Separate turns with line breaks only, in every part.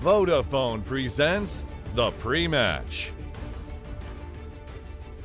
Vodafone presents the pre-match.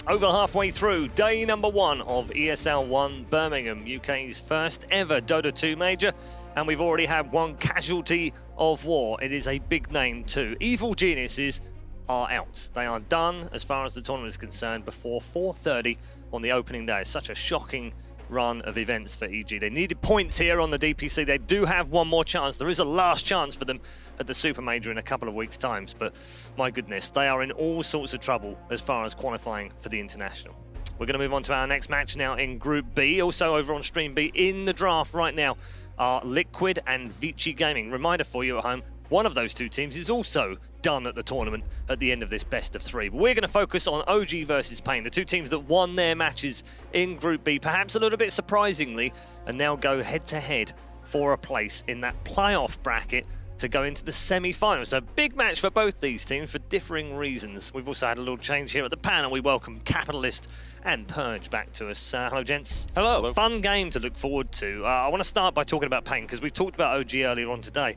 Over halfway through day number 1 of ESL One Birmingham, UK's first ever Dota 2 major, and we've already had one casualty of war. It is a big name too. Evil Geniuses are out. They are done as far as the tournament is concerned before 4:30 on the opening day. Such a shocking run of events for EG. They needed points here on the DPC. They do have one more chance. There is a last chance for them at the Super Major in a couple of weeks' times, but my goodness, they are in all sorts of trouble as far as qualifying for the International. We're going to move on to our next match now in Group B. Also over on Stream B in the draft right now are Liquid and Vici Gaming. Reminder for you at home, one of those two teams is also done at the tournament at the end of this best of 3. But we're going to focus on OG versus PaiN, the two teams that won their matches in Group B, perhaps a little bit surprisingly, and now go head-to-head for a place in that playoff bracket to go into the semi-finals. So big match for both these teams for differing reasons. We've also had a little change here at the panel. We welcome Capitalist and Purge back to us. Hello, gents.
Hello.
Fun game to look forward to. I want to start by talking about PaiN because we've talked about OG earlier on today.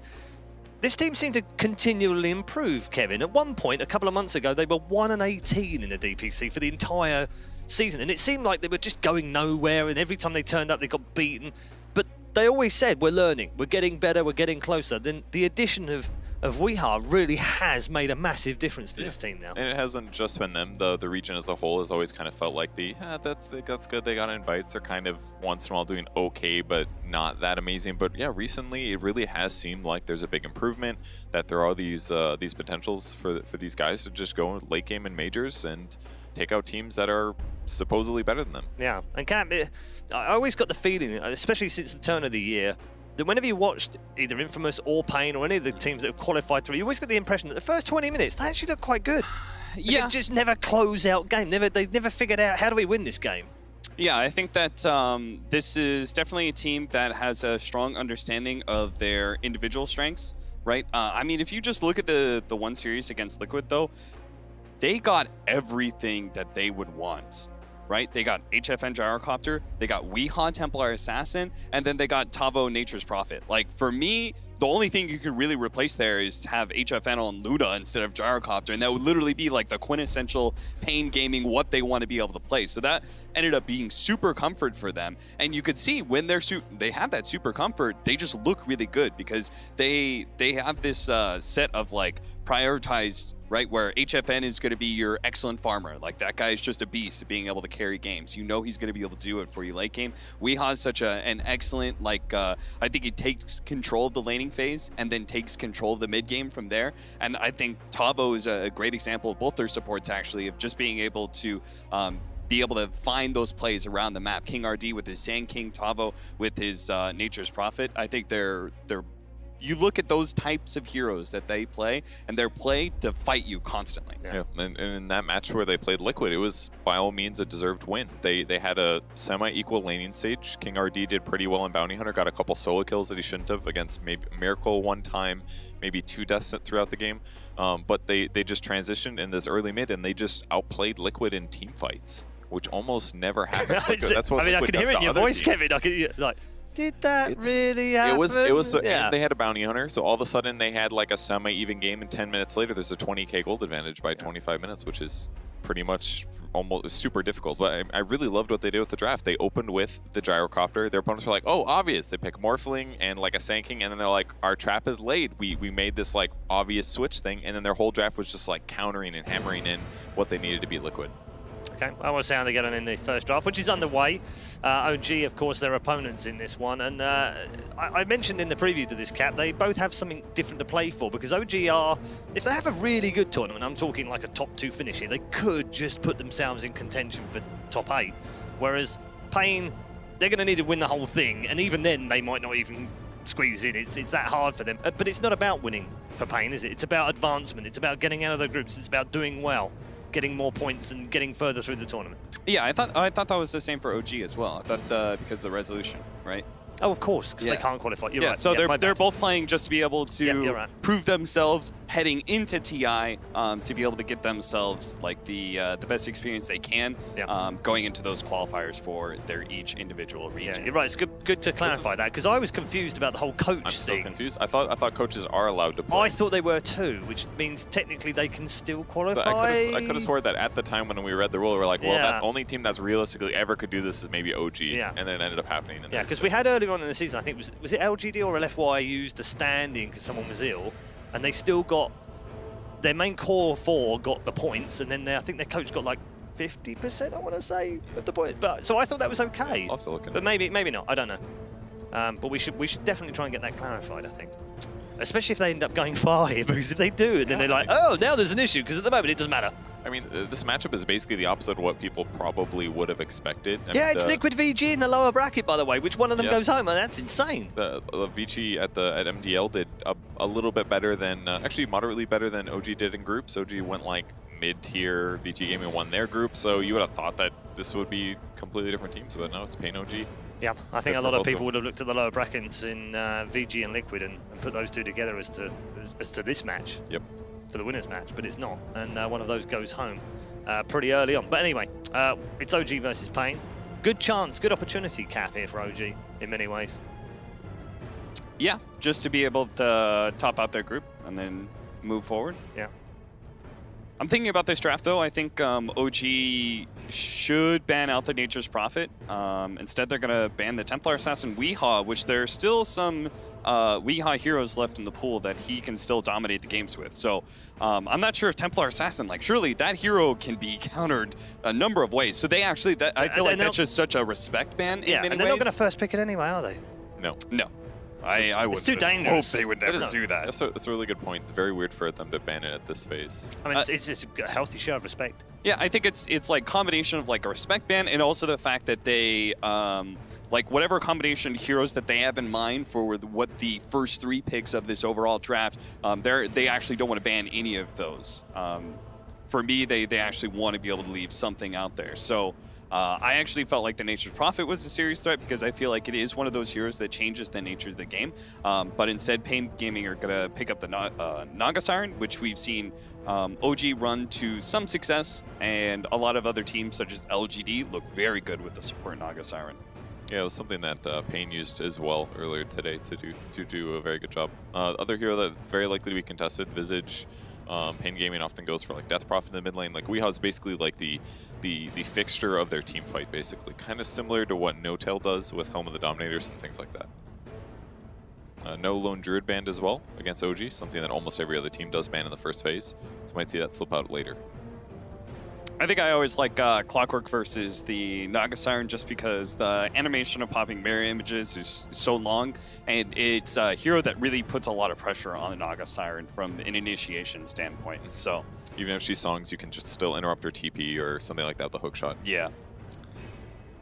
This team seemed to continually improve, Kevin. At one point, a couple of months ago, they were 1-18 in the DPC for the entire season. And it seemed like they were just going nowhere, and every time they turned up, they got beaten. But they always said, we're learning, we're getting better, we're getting closer. Then the addition of Weeha really has made a massive difference to this team now.
And it hasn't just been them. The region as a whole has always kind of felt like that's good. They got invites. They're kind of once in a while doing okay, but not that amazing. But yeah, recently it really has seemed like there's a big improvement, that there are these potentials for these guys to just go late game in majors and take out teams that are supposedly better than them.
Yeah, and Cam, I always got the feeling, especially since the turn of the year, that whenever you watched either Infamous or PaiN or any of the teams that have qualified through, you always got the impression that the first 20 minutes, they actually look quite good. Yeah. They just never close out game. They never figured out, how do we win this game?
Yeah, I think that this is definitely a team that has a strong understanding of their individual strengths, right? I mean, if you just look at the one series against Liquid, though, they got everything that they would want. Right? They got HFN Gyrocopter, they got Weeha Templar Assassin, and then they got Tavo Nature's Prophet. Like, for me, the only thing you could really replace there is have HFN on Luda instead of Gyrocopter, and that would literally be like the quintessential PaiN gaming, what they want to be able to play. So that ended up being super comfort for them, and you could see when they have that super comfort, they just look really good because they have this set of like prioritized, right, where HFN is going to be your excellent farmer. Like, that guy is just a beast at being able to carry games. You know he's going to be able to do it for you late game. Weeha is such an excellent, like, I think he takes control of the laning phase and then takes control of the mid game from there. And I think Tavo is a great example of both their supports, actually, of just being able to be able to find those plays around the map. King RD with his Sand King, Tavo with his Nature's Prophet. I think they're you look at those types of heroes that they play, and they're played to fight you constantly.
Yeah, and in that match where they played Liquid, it was by all means a deserved win. They had a semi-equal laning stage. King RD did pretty well in Bounty Hunter, got a couple solo kills that he shouldn't have against maybe Miracle one time, maybe 2 deaths throughout the game. But they just transitioned in this early mid, and they just outplayed Liquid in team fights, which almost never happens. Like, that's what
I could hear it in your voice, Kevin. I could, like, did that really happen?
It was
yeah.
And they had a Bounty Hunter, so all of a sudden they had like a semi-even game, and 10 minutes later there's a 20k gold advantage by 25 minutes, which is pretty much almost super difficult. But I really loved what they did with the draft. They opened with the Gyrocopter. Their opponents were like, oh, obvious. They pick Morphling and like a Sand King, and then they're like, our trap is laid. We made this like obvious switch thing, and then their whole draft was just like countering and hammering in what they needed to beat Liquid.
Okay, I want to see how they get on in the first draft, which is underway. OG, of course, their opponents in this one. And I mentioned in the preview to this, Cap, they both have something different to play for, because OG are, if they have a really good tournament, I'm talking like a top 2 finish here, they could just put themselves in contention for top 8. Whereas PaiN, they're going to need to win the whole thing, and even then they might not even squeeze in. It's that hard for them. But it's not about winning for PaiN, is it? It's about advancement. It's about getting out of the groups. It's about doing well, getting more points and getting further through the tournament.
Yeah, I thought that was the same for OG as well. I thought because of the resolution, right?
Oh, of course, because they can't qualify. You're right.
So they're both playing just to be able to prove themselves heading into TI, to be able to get themselves like the best experience they can, going into those qualifiers for their each individual region.
Yeah, you're right. It's good good to clarify that, because I was confused about the whole coach
I'm still
thing.
confused. I thought coaches are allowed to play.
I thought they were too, which means technically they can still qualify.
But I could have sworn that at the time when we read the rule, we were like, well,
Yeah.
that only team that's realistically ever could do this is maybe OG.
Yeah.
And then it ended up happening.
Yeah, because we had earlier on in the season, I think, was it LGD or LFY used a stand-in because someone was ill, and they still got, their main core 4 got the points, and then I think their coach got like 50%, I want to say, of the point. But so I thought that was okay.
I'll have to look into
But maybe not. I don't know. But we should definitely try and get that clarified, I think. Especially if they end up going 5, because if they do, and then they're like, oh, now there's an issue, because at the moment it doesn't matter.
I mean, this matchup is basically the opposite of what people probably would have expected. I
Yeah,
mean,
it's Liquid VG in the lower bracket, by the way. Which one of them goes home? And that's insane.
The Vici at MDL did a little bit better than, actually moderately better than OG did in groups. OG went like mid-tier, VG Gaming won their group, so you would have thought that this would be completely different teams, but no, it's PaiN OG.
Yeah, I think
Good
a
for
lot of
both of
people
them.
would have looked at the lower brackets in VG and Liquid and put those two together as to this match.
Yep.
For the winners match, but it's not, and one of those goes home pretty early on. But anyway, it's OG versus PaiN. Good chance, good opportunity cap here for OG in many ways.
Yeah, just to be able to top out their group and then move forward.
Yeah.
I'm thinking about this draft, though. I think OG should ban out the Nature's Prophet. Instead, they're going to ban the Templar Assassin Weehaw, which there's still some Weehaw heroes left in the pool that he can still dominate the games with. So I'm not sure if Templar Assassin, like, surely that hero can be countered a number of ways. So they actually, I feel like that's just such a respect ban in many
and they're
ways.
not going to first pick it anyway, are they?
No.
No. I would
It's too dangerous.
hope they would never do that.
That's a really good point. It's very weird for them to ban it at this phase.
I mean, it's a healthy show of respect.
Yeah, I think it's like combination of like a respect ban and also the fact that they like whatever combination of heroes that they have in mind for what the first 3 picks of this overall draft, they actually don't want to ban any of those. For me, they actually want to be able to leave something out there. So I actually felt like the Nature's Prophet was a serious threat because I feel like it is one of those heroes that changes the nature of the game. But instead, PaiN Gaming are going to pick up the Naga Siren, which we've seen OG run to some success, and a lot of other teams such as LGD look very good with the support Naga Siren.
Yeah, it was something that PaiN used as well earlier today to do a very good job. Other hero that very likely to be contested, Visage. PaiN Gaming often goes for like Death Prophet in the mid lane. Like Weehaw is basically like the fixture of their team fight, basically. Kind of similar to what No Tail does with Helm of the Dominators and things like that. No Lone Druid banned as well against OG, something that almost every other team does ban in the first phase. So you might see that slip out later.
I think I always like Clockwork versus the Naga Siren just because the animation of popping mirror images is so long, and it's a hero that really puts a lot of pressure on the Naga Siren from an initiation standpoint. So
Even if she songs, you can just still interrupt her TP or something like that, the hook shot.
yeah.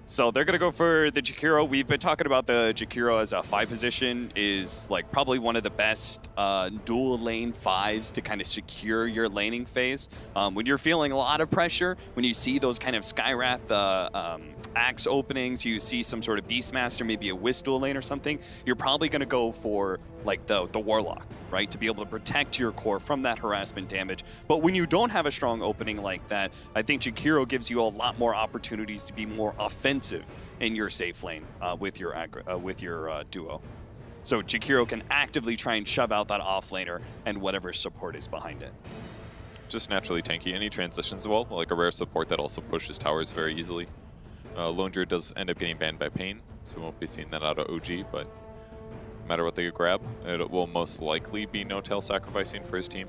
So they're going to go for the Jakiro. We've been talking about the Jakiro as a 5 position is like probably one of the best dual lane 5s to kind of secure your laning phase. When you're feeling a lot of pressure, when you see those kind of Skywrath axe openings, you see some sort of Beastmaster, maybe a Wisp dual lane or something, you're probably going to go for like the Warlock, right? To be able to protect your core from that harassment damage. But when you don't have a strong opening like that, I think Jakiro gives you a lot more opportunities to be more offensive in your safe lane with your duo. So Jakiro can actively try and shove out that offlaner and whatever support is behind it.
Just naturally tanky. Any transitions as well, like a rare support that also pushes towers very easily. Lone Druid does end up getting banned by PaiN, so we won't be seeing that out of OG, but no matter what they grab, it will most likely be No Tail sacrificing for his team.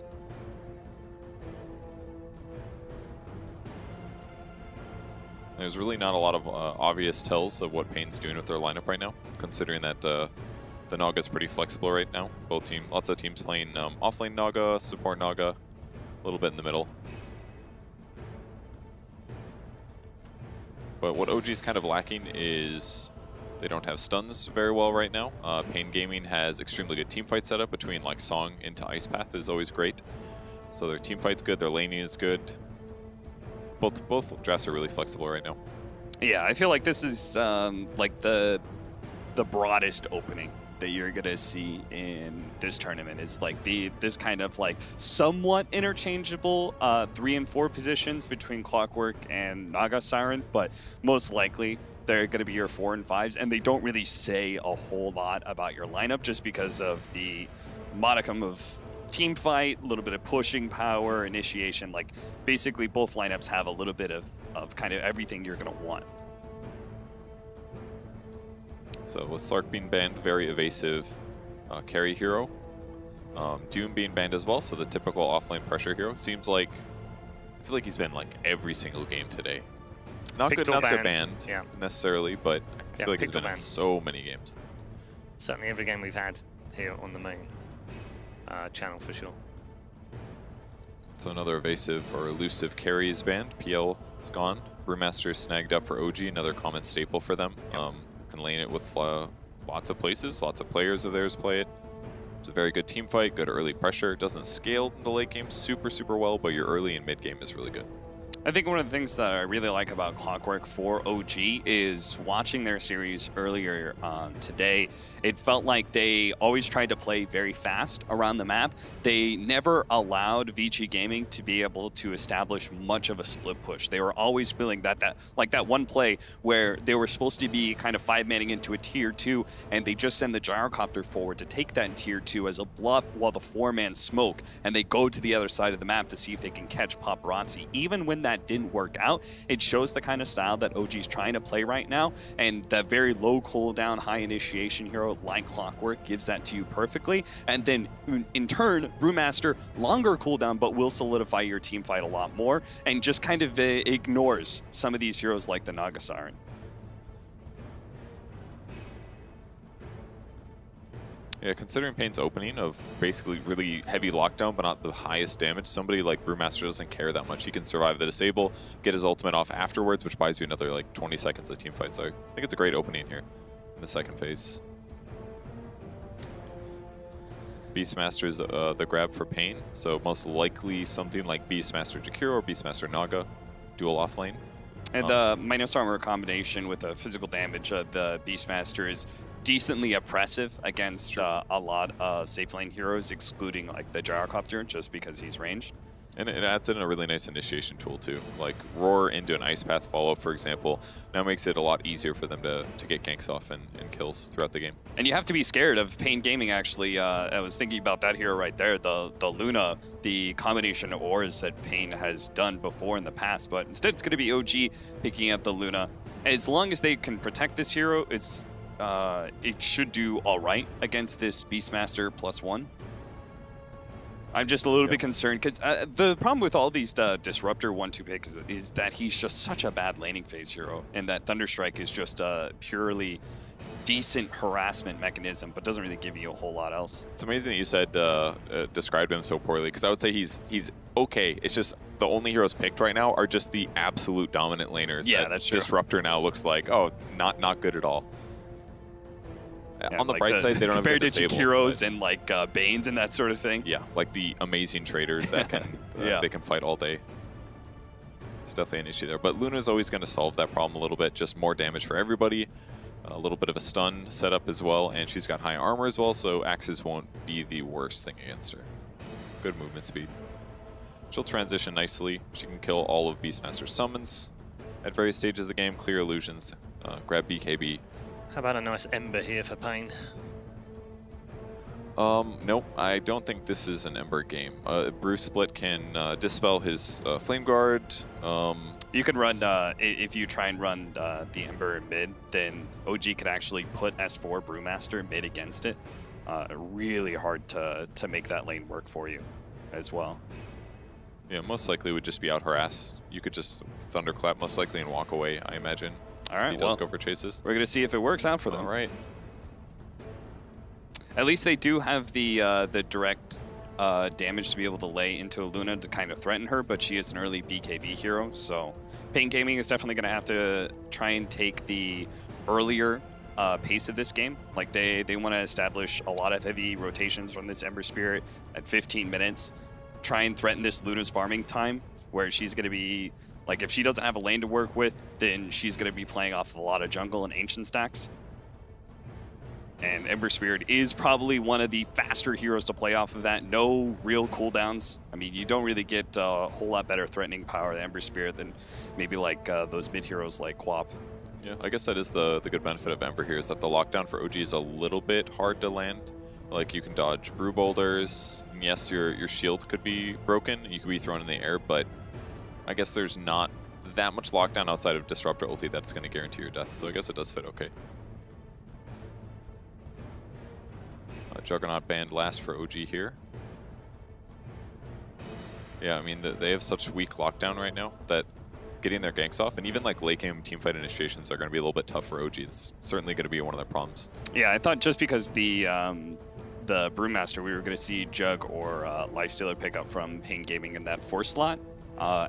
There's really not a lot of obvious tells of what PaiN's doing with their lineup right now, considering that the Naga's pretty flexible right now. Lots of teams playing offlane Naga, support Naga, a little bit in the middle. But what OG's kind of lacking is they don't have stuns very well right now. PaiN Gaming has extremely good teamfight setup between like Song into Ice Path is always great. So their teamfight's good, their laning is good. Both drafts are really flexible right now.
Yeah, I feel like this is like the broadest opening that you're gonna see in this tournament is like this kind of like somewhat interchangeable 3 and 4 positions between Clockwork and Naga Siren, but most likely they're going to be your 4 and 5s, and they don't really say a whole lot about your lineup just because of the modicum of team fight, a little bit of pushing power, initiation. Like basically both lineups have a little bit of kind of everything you're going to want.
So with Slark being banned, very evasive carry hero. Doom being banned as well, so the typical offlane pressure hero. Seems like, I feel like he's been like every single game today. Not good enough to banned necessarily, but I feel like he's been in so many games.
Certainly every game we've had here on the main channel for sure.
So another evasive or elusive carry is banned. PL is gone. Brewmaster is snagged up for OG, another common staple for them. Can lane it with lots of places, lots of players of theirs play it. It's a very good team fight, good early pressure. Doesn't scale in the late game super well, but your early and mid game is really good.
I think one of the things that I really like about Clockwork for OG is watching their series earlier today. It felt like they always tried to play very fast around the map. They never allowed VG Gaming to be able to establish much of a split push. They were always feeling that one play where they were supposed to be kind of 5-manning into a tier 2, and they just send the gyrocopter forward to take that tier 2 as a bluff while the 4-man smoke, and they go to the other side of the map to see if they can catch Paparazzi. Even when that didn't work out, it shows the kind of style that OG's trying to play right now, and that very low cooldown, high initiation hero like Clockwork gives that to you perfectly. And then in turn, Brewmaster, longer cooldown, but will solidify your team fight a lot more, and just kind of ignores some of these heroes like the Naga Siren.
Yeah, considering PaiN's opening of basically really heavy lockdown, but not the highest damage, somebody like Brewmaster doesn't care that much. He can survive the disable, get his ultimate off afterwards, which buys you another like 20 seconds of team fight. So I think it's a great opening here in the second phase. Beastmaster is the grab for PaiN, so most likely something like Beastmaster Jakiro or Beastmaster Naga, dual offlane.
And the minus armor combination with the physical damage of the Beastmaster is decently oppressive against a lot of safe lane heroes, excluding like the gyrocopter, just because he's ranged.
And it adds in a really nice initiation tool too. Like Roar into an Ice Path follow-up, for example, now makes it a lot easier for them to get ganks off and kills throughout the game.
And you have to be scared of PaiN Gaming, actually. I was thinking about that hero right there, the Luna, the combination of ores that PaiN has done before in the past, but instead it's going to be OG picking up the Luna. As long as they can protect this hero, it should do all right against this Beastmaster +1. I'm just a little bit concerned because the problem with all these Disruptor 1-2 picks is that he's just such a bad laning phase hero, and that Thunderstrike is just a purely decent harassment mechanism, but doesn't really give you a whole lot else.
It's amazing that you said described him so poorly, because I would say he's okay. It's just the only heroes picked right now are just the absolute dominant laners.
Yeah, that's true.
Disruptor now looks like, oh, not good at all. Yeah, on the bright side, they don't have
compared to
disable,
Jakiros and like Banes and that sort of thing.
Yeah, like the amazing traders that can they can fight all day. It's definitely an issue there. But Luna's always going to solve that problem a little bit. Just more damage for everybody. A little bit of a stun setup as well, and she's got high armor as well, so axes won't be the worst thing against her. Good movement speed. She'll transition nicely. She can kill all of Beastmaster's summons at various stages of the game, clear illusions, grab BKB.
How about a nice Ember here for PaiN?
Nope, I don't think this is an Ember game. Bruce Split can dispel his Flame Guard.
You can run, if you try and run the Ember mid, then OG could actually put S4 Brewmaster mid against it. Really hard to make that lane work for you as well.
Yeah, most likely would just be out harassed. You could just Thunderclap most likely and walk away, I imagine.
All right,
he does go for chases.
We're gonna see if it works out for them.
All right.
At least they do have the direct damage to be able to lay into a Luna to kind of threaten her, but she is an early BKB hero, so PaiN Gaming is definitely gonna have to try and take the earlier pace of this game. Like they want to establish a lot of heavy rotations from this Ember Spirit at 15 minutes. Try and threaten this Luna's farming time, where she's gonna be. Like, if she doesn't have a lane to work with, then she's going to be playing off of a lot of jungle and ancient stacks. And Ember Spirit is probably one of the faster heroes to play off of that. No real cooldowns. I mean, you don't really get a whole lot better threatening power than Ember Spirit than maybe like those mid heroes like Quap.
Yeah, I guess that is the good benefit of Ember here, is that the lockdown for OG is a little bit hard to land. Like, you can dodge brew boulders. Yes, your shield could be broken. You could be thrown in the air, but I guess there's not that much lockdown outside of Disruptor ulti that's going to guarantee your death. So I guess it does fit okay. Juggernaut banned last for OG here. Yeah, I mean, they have such weak lockdown right now that getting their ganks off, and even like late game teamfight initiations are going to be a little bit tough for OG. It's certainly going to be one of their problems.
Yeah, I thought just because the Brewmaster, we were going to see Jug or Lifestealer pick up from PaiN Gaming in that 4th slot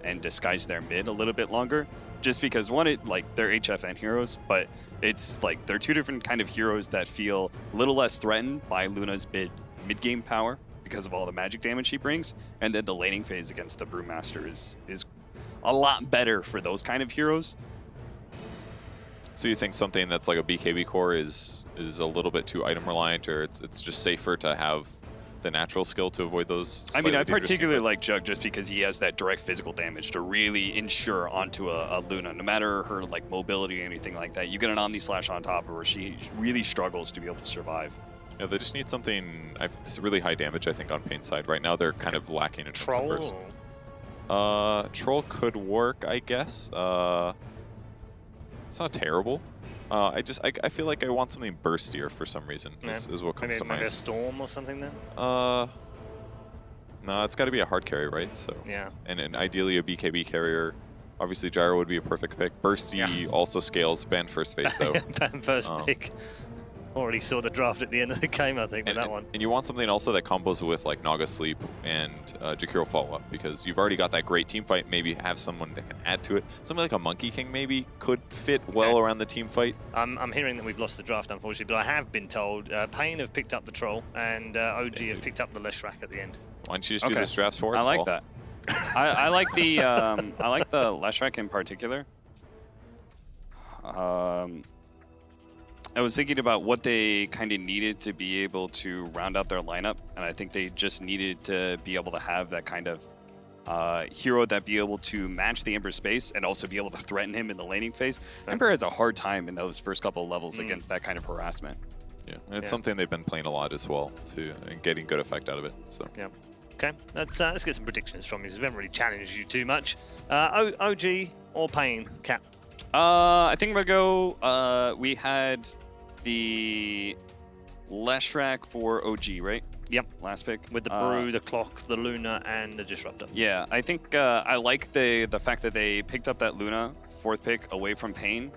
and disguise their mid a little bit longer. Just because, one, they're HFN heroes, but it's like they're two different kind of heroes that feel a little less threatened by Luna's mid-game power because of all the magic damage she brings, and then the laning phase against the Brewmaster is a lot better for those kind of heroes.
So you think something that's like a BKB core is a little bit too item reliant, or it's just safer to have the natural skill to avoid those?
I mean, I particularly like Jug just because he has that direct physical damage to really ensure onto a Luna, no matter her like mobility or anything like that. You get an Omni Slash on top of her, she really struggles to be able to survive.
Yeah, they just need something. This is really high damage, I think, on PaiN's side right now. They're kind of lacking in terms of burst. Troll could work, I guess. It's not terrible. I feel like I want something burstier for some reason. Is what comes to mind.
Maybe a Storm or something then?
No, it's got to be a hard carry, right? So
yeah.
And ideally a BKB carrier. Obviously, Gyro would be a perfect pick. Bursty also scales. Ban first phase though.
Ban first pick. Already saw the draft at the end of the game, I think, with that one.
And you want something also that combos with like Naga Sleep and Jakiro follow-up, because you've already got that great team fight. Maybe have someone that can add to it. Something like a Monkey King maybe could fit well around the team fight.
I'm hearing that we've lost the draft, unfortunately, but I have been told PaiN have picked up the Troll and OG have picked up the Leshrac at the end.
Why don't you just do this drafts for us?
I like that. I like the I like the Leshrac in particular. I was thinking about what they kind of needed to be able to round out their lineup, and I think they just needed to be able to have that kind of hero that be able to match the Ember space and also be able to threaten him in the laning phase. Ember has a hard time in those first couple of levels against that kind of harassment.
Yeah, and it's something they've been playing a lot as well, too, and getting good effect out of it. So
yeah. Okay, let's get some predictions from you, because we haven't really challenged you too much. OG or PaiN, Cap?
I think we're going to go, we had the Leshrac for OG, right?
Yep.
Last pick.
With the Brew, the Clock, the Luna, and the Disruptor.
Yeah, I think I like the fact that they picked up that Luna 4th pick away from PaiN,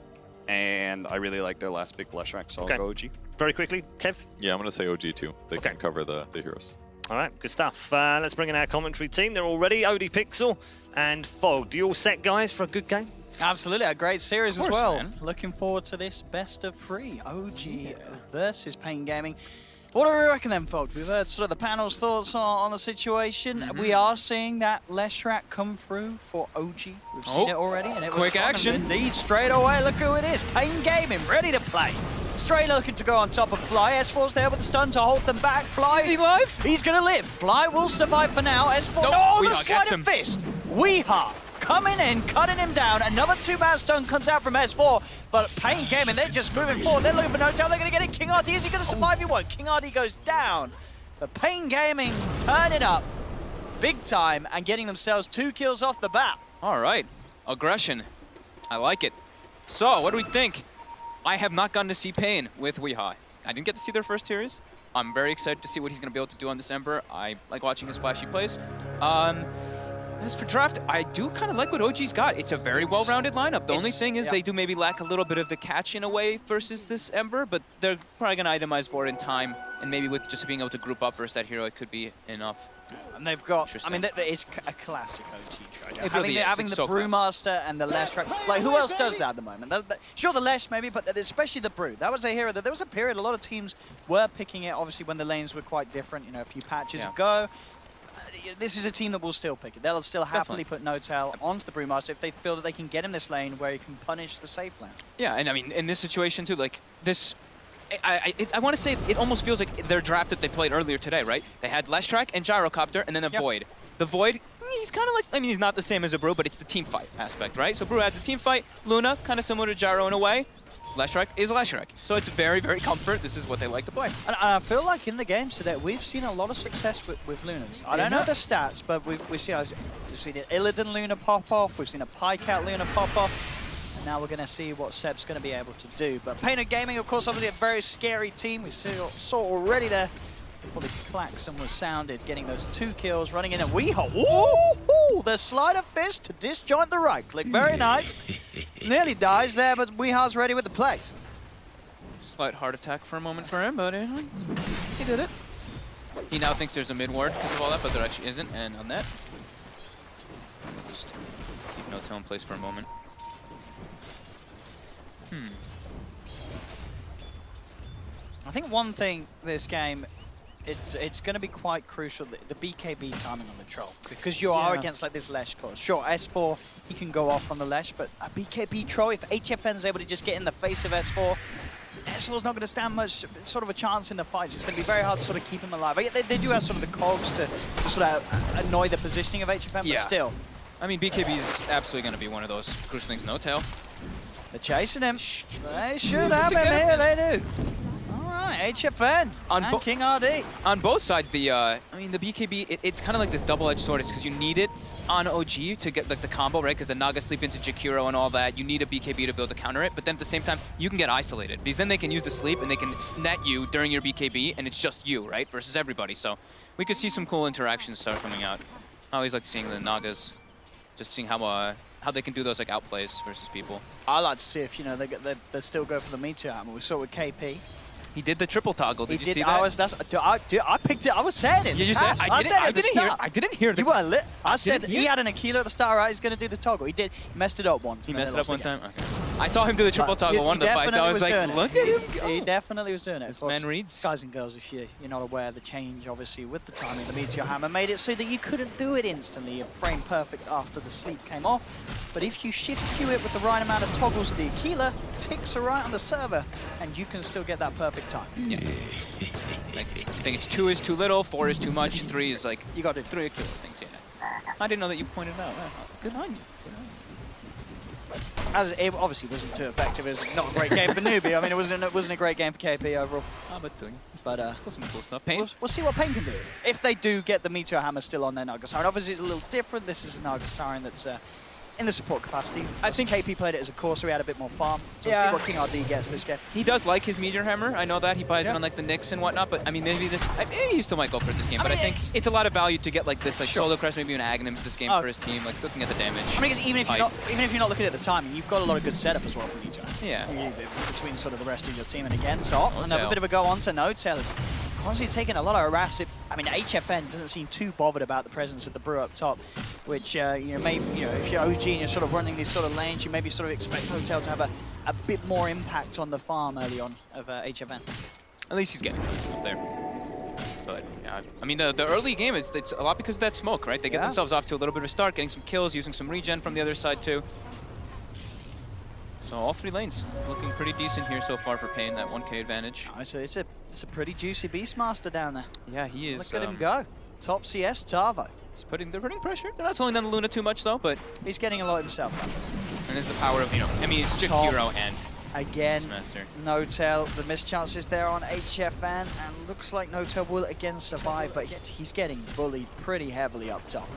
and I really like their last pick, Leshrac, so I'll go OG.
Very quickly, Kev?
Yeah, I'm going to say OG too. They can cover the heroes.
All right, good stuff. Let's bring in our commentary team. They're all ready. OD Pixel and Fog. Do you all set, guys, for a good game?
Absolutely, a great series as well. Man. Looking forward to this best of 3. OG versus PaiN Gaming. What do we reckon then, folks? We've heard sort of the panel's thoughts on the situation. We are seeing that Leshrac come through for OG. We've seen it already, and it was
quick action.
Indeed, straight away. Look who it is. PaiN Gaming, ready to play. Straight looking to go on top of Fly. S4's there with the stun to hold them back. Fly.
Is he live?
He's going to live. Fly will survive for now. S4.
Nope.
Oh, the sleight of fist. Weehaw. Coming in, cutting him down. Another 2-man stun comes out from S4, but PaiN Gaming, they're just moving forward. They're looking for no tail. They're going to get it. King RD, is he going to survive? He won't. King RD goes down. But PaiN Gaming turning up big time and getting themselves 2 kills off the bat.
All right. Aggression. I like it. So, what do we think? I have not gotten to see PaiN with Weehaw. I didn't get to see their first series. I'm very excited to see what he's going to be able to do on this Ember. I like watching his flashy plays. As for draft, I do kind of like what OG's got. It's a very well-rounded lineup. The only thing is they do maybe lack a little bit of the catch in a way versus this Ember, but they're probably going to itemize for it in time, and maybe with just being able to group up versus that hero, it could be enough.
And they've got, I mean, it's a classic OG trade.
Having
the Brewmaster and the Leshrac. Like, who else does that at the moment? Sure, the Lesh maybe, but especially the Brew. That was a hero that there was a period a lot of teams were picking it, obviously, when the lanes were quite different, you know, a few patches ago. This is a team that will still pick it. They'll still happily put No Tail onto the Brewmaster if they feel that they can get in this lane where he can punish the safe lane.
Yeah, and I mean, in this situation too, like, this I want to say it almost feels like their draft that they played earlier today, right? They had Leshrac and Gyrocopter, and then the Void. The Void, he's kind of like, I mean, he's not the same as a Brew, but it's the team fight aspect, right? So Brew adds a team fight. Luna, kind of similar to Gyro in a way. Leshrac is Leshrac. So it's very, very comfort. This is what they like to play.
And I feel like in the games today, we've seen a lot of success with Lunas. I don't know the stats, but we've seen an Illidan Luna pop off. We've seen a Pycat Luna pop off. And now we're going to see what Seb's going to be able to do. But PaiN Gaming, of course, obviously a very scary team. We saw already there before the klaxon was sounded, getting those 2 kills, running in a Weehaw. Ooh, the sleight of fist to disjoint the right click. Very nice. Nearly dies there, but Weehaw's ready with the plays.
Slight heart attack for a moment for him, but he did it. He now thinks there's a mid ward because of all that, but there actually isn't. And on that, just keep no-tail in place for a moment.
I think one thing this game, it's going to be quite crucial, the BKB timing on the troll, because you are against like this Lesh course. Sure, S4, he can go off on the Lesh, but a BKB troll, if HFN's able to just get in the face of S4, S4's not going to stand much sort of a chance in the fights. It's going to be very hard to sort of keep him alive. They do have sort of the cogs to sort of annoy the positioning of HFN, but still.
I mean, BKB is absolutely going to be one of those crucial things. No-tail.
They're chasing him. They should have him here, they do. Alright, HFN and King RD.
On both sides, I mean, the BKB, it's kind of like this double-edged sword. It's because you need it on OG to get like the combo, right? Because the Naga sleep into Jakiro and all that. You need a BKB to be able to counter it, but then at the same time, you can get isolated. Because then they can use the sleep and they can net you during your BKB, and it's just you, right? Versus everybody. So we could see some cool interactions start coming out. I always like seeing the Nagas, just seeing how they can do those like outplays versus people.
I like to see if, you know, they still go for the Meteor Hammer. We saw it with KP.
He did the triple toggle. Did you see that?
I picked it. I was saying it.
You said I didn't hear.
You weren't lit. I said he had an Aquila at the start, right? He's going to do the toggle. He did. He messed it up once.
He messed it up one time? Okay. I saw him do the triple toggle one of the fights. I was like, look at him go.
He definitely was doing it.
This man reads.
Guys and girls, if you're not aware, the change, obviously, with the timing of the Meteor Hammer made it so that you couldn't do it instantly, frame perfect after the sleep came off. But if you shift queue it with the right amount of toggles of the Aquila, ticks are right on the server, and you can still get that perfect time.
Yeah. Like, I think it's 2 is too little, 4 is too much, 3 is like,
you got to do
3 Aquila things, yeah. I didn't know that you pointed it out. Good on you. Good on you.
As it obviously wasn't too effective. It was not a great game for Newbie. I mean, it wasn't a great game for KP overall.
But
still
some cool stuff. PaiN.
We'll see what PaiN can do if they do get the Meteor Hammer still on their Nagasaren. Obviously, it's a little different. This is a Nagasaren that's in the support capacity. I think KP played it as a core, so he had a bit more farm. So we'll see what King RD gets this game.
He does like his Meteor Hammer. I know that. He buys it on like the Knicks and whatnot, but I mean, maybe he still might go for it this game. But I think it's a lot of value to get like this, like Solo Crest, maybe an Aghanims this game for his team, like looking at the damage.
I mean, even if you're not looking at the timing, you've got a lot of good setup as well for Meteor.
Yeah.
Between sort of the rest of your team, and again, top another bit of a go on to No-Tail. It's constantly taking a lot of harass. I mean, HFN doesn't seem too bothered about the presence of the Brew up top, which maybe if you're OG and you're sort of running these sort of lanes, you maybe sort of expect No-Tail to have a bit more impact on the farm early on of HFN.
At least he's getting something up there. But I mean, the early game it's a lot because of that smoke, right? They get themselves off to a little bit of a start, getting some kills, using some regen from the other side too. So all 3 lanes looking pretty decent here so far for PaiN, that 1K advantage.
So it's a pretty juicy Beastmaster down there.
Yeah, he is.
Look at him go. Top CS Tavo.
They're putting pressure. They're not slowing down the Luna too much though, but
he's getting a lot himself.
And there's the power of, I mean, it's Jakiro and
again,
Beastmaster.
No-Tail, the missed chances there on HFN, and looks like No-Tail will again survive, but he's getting bullied pretty heavily up top.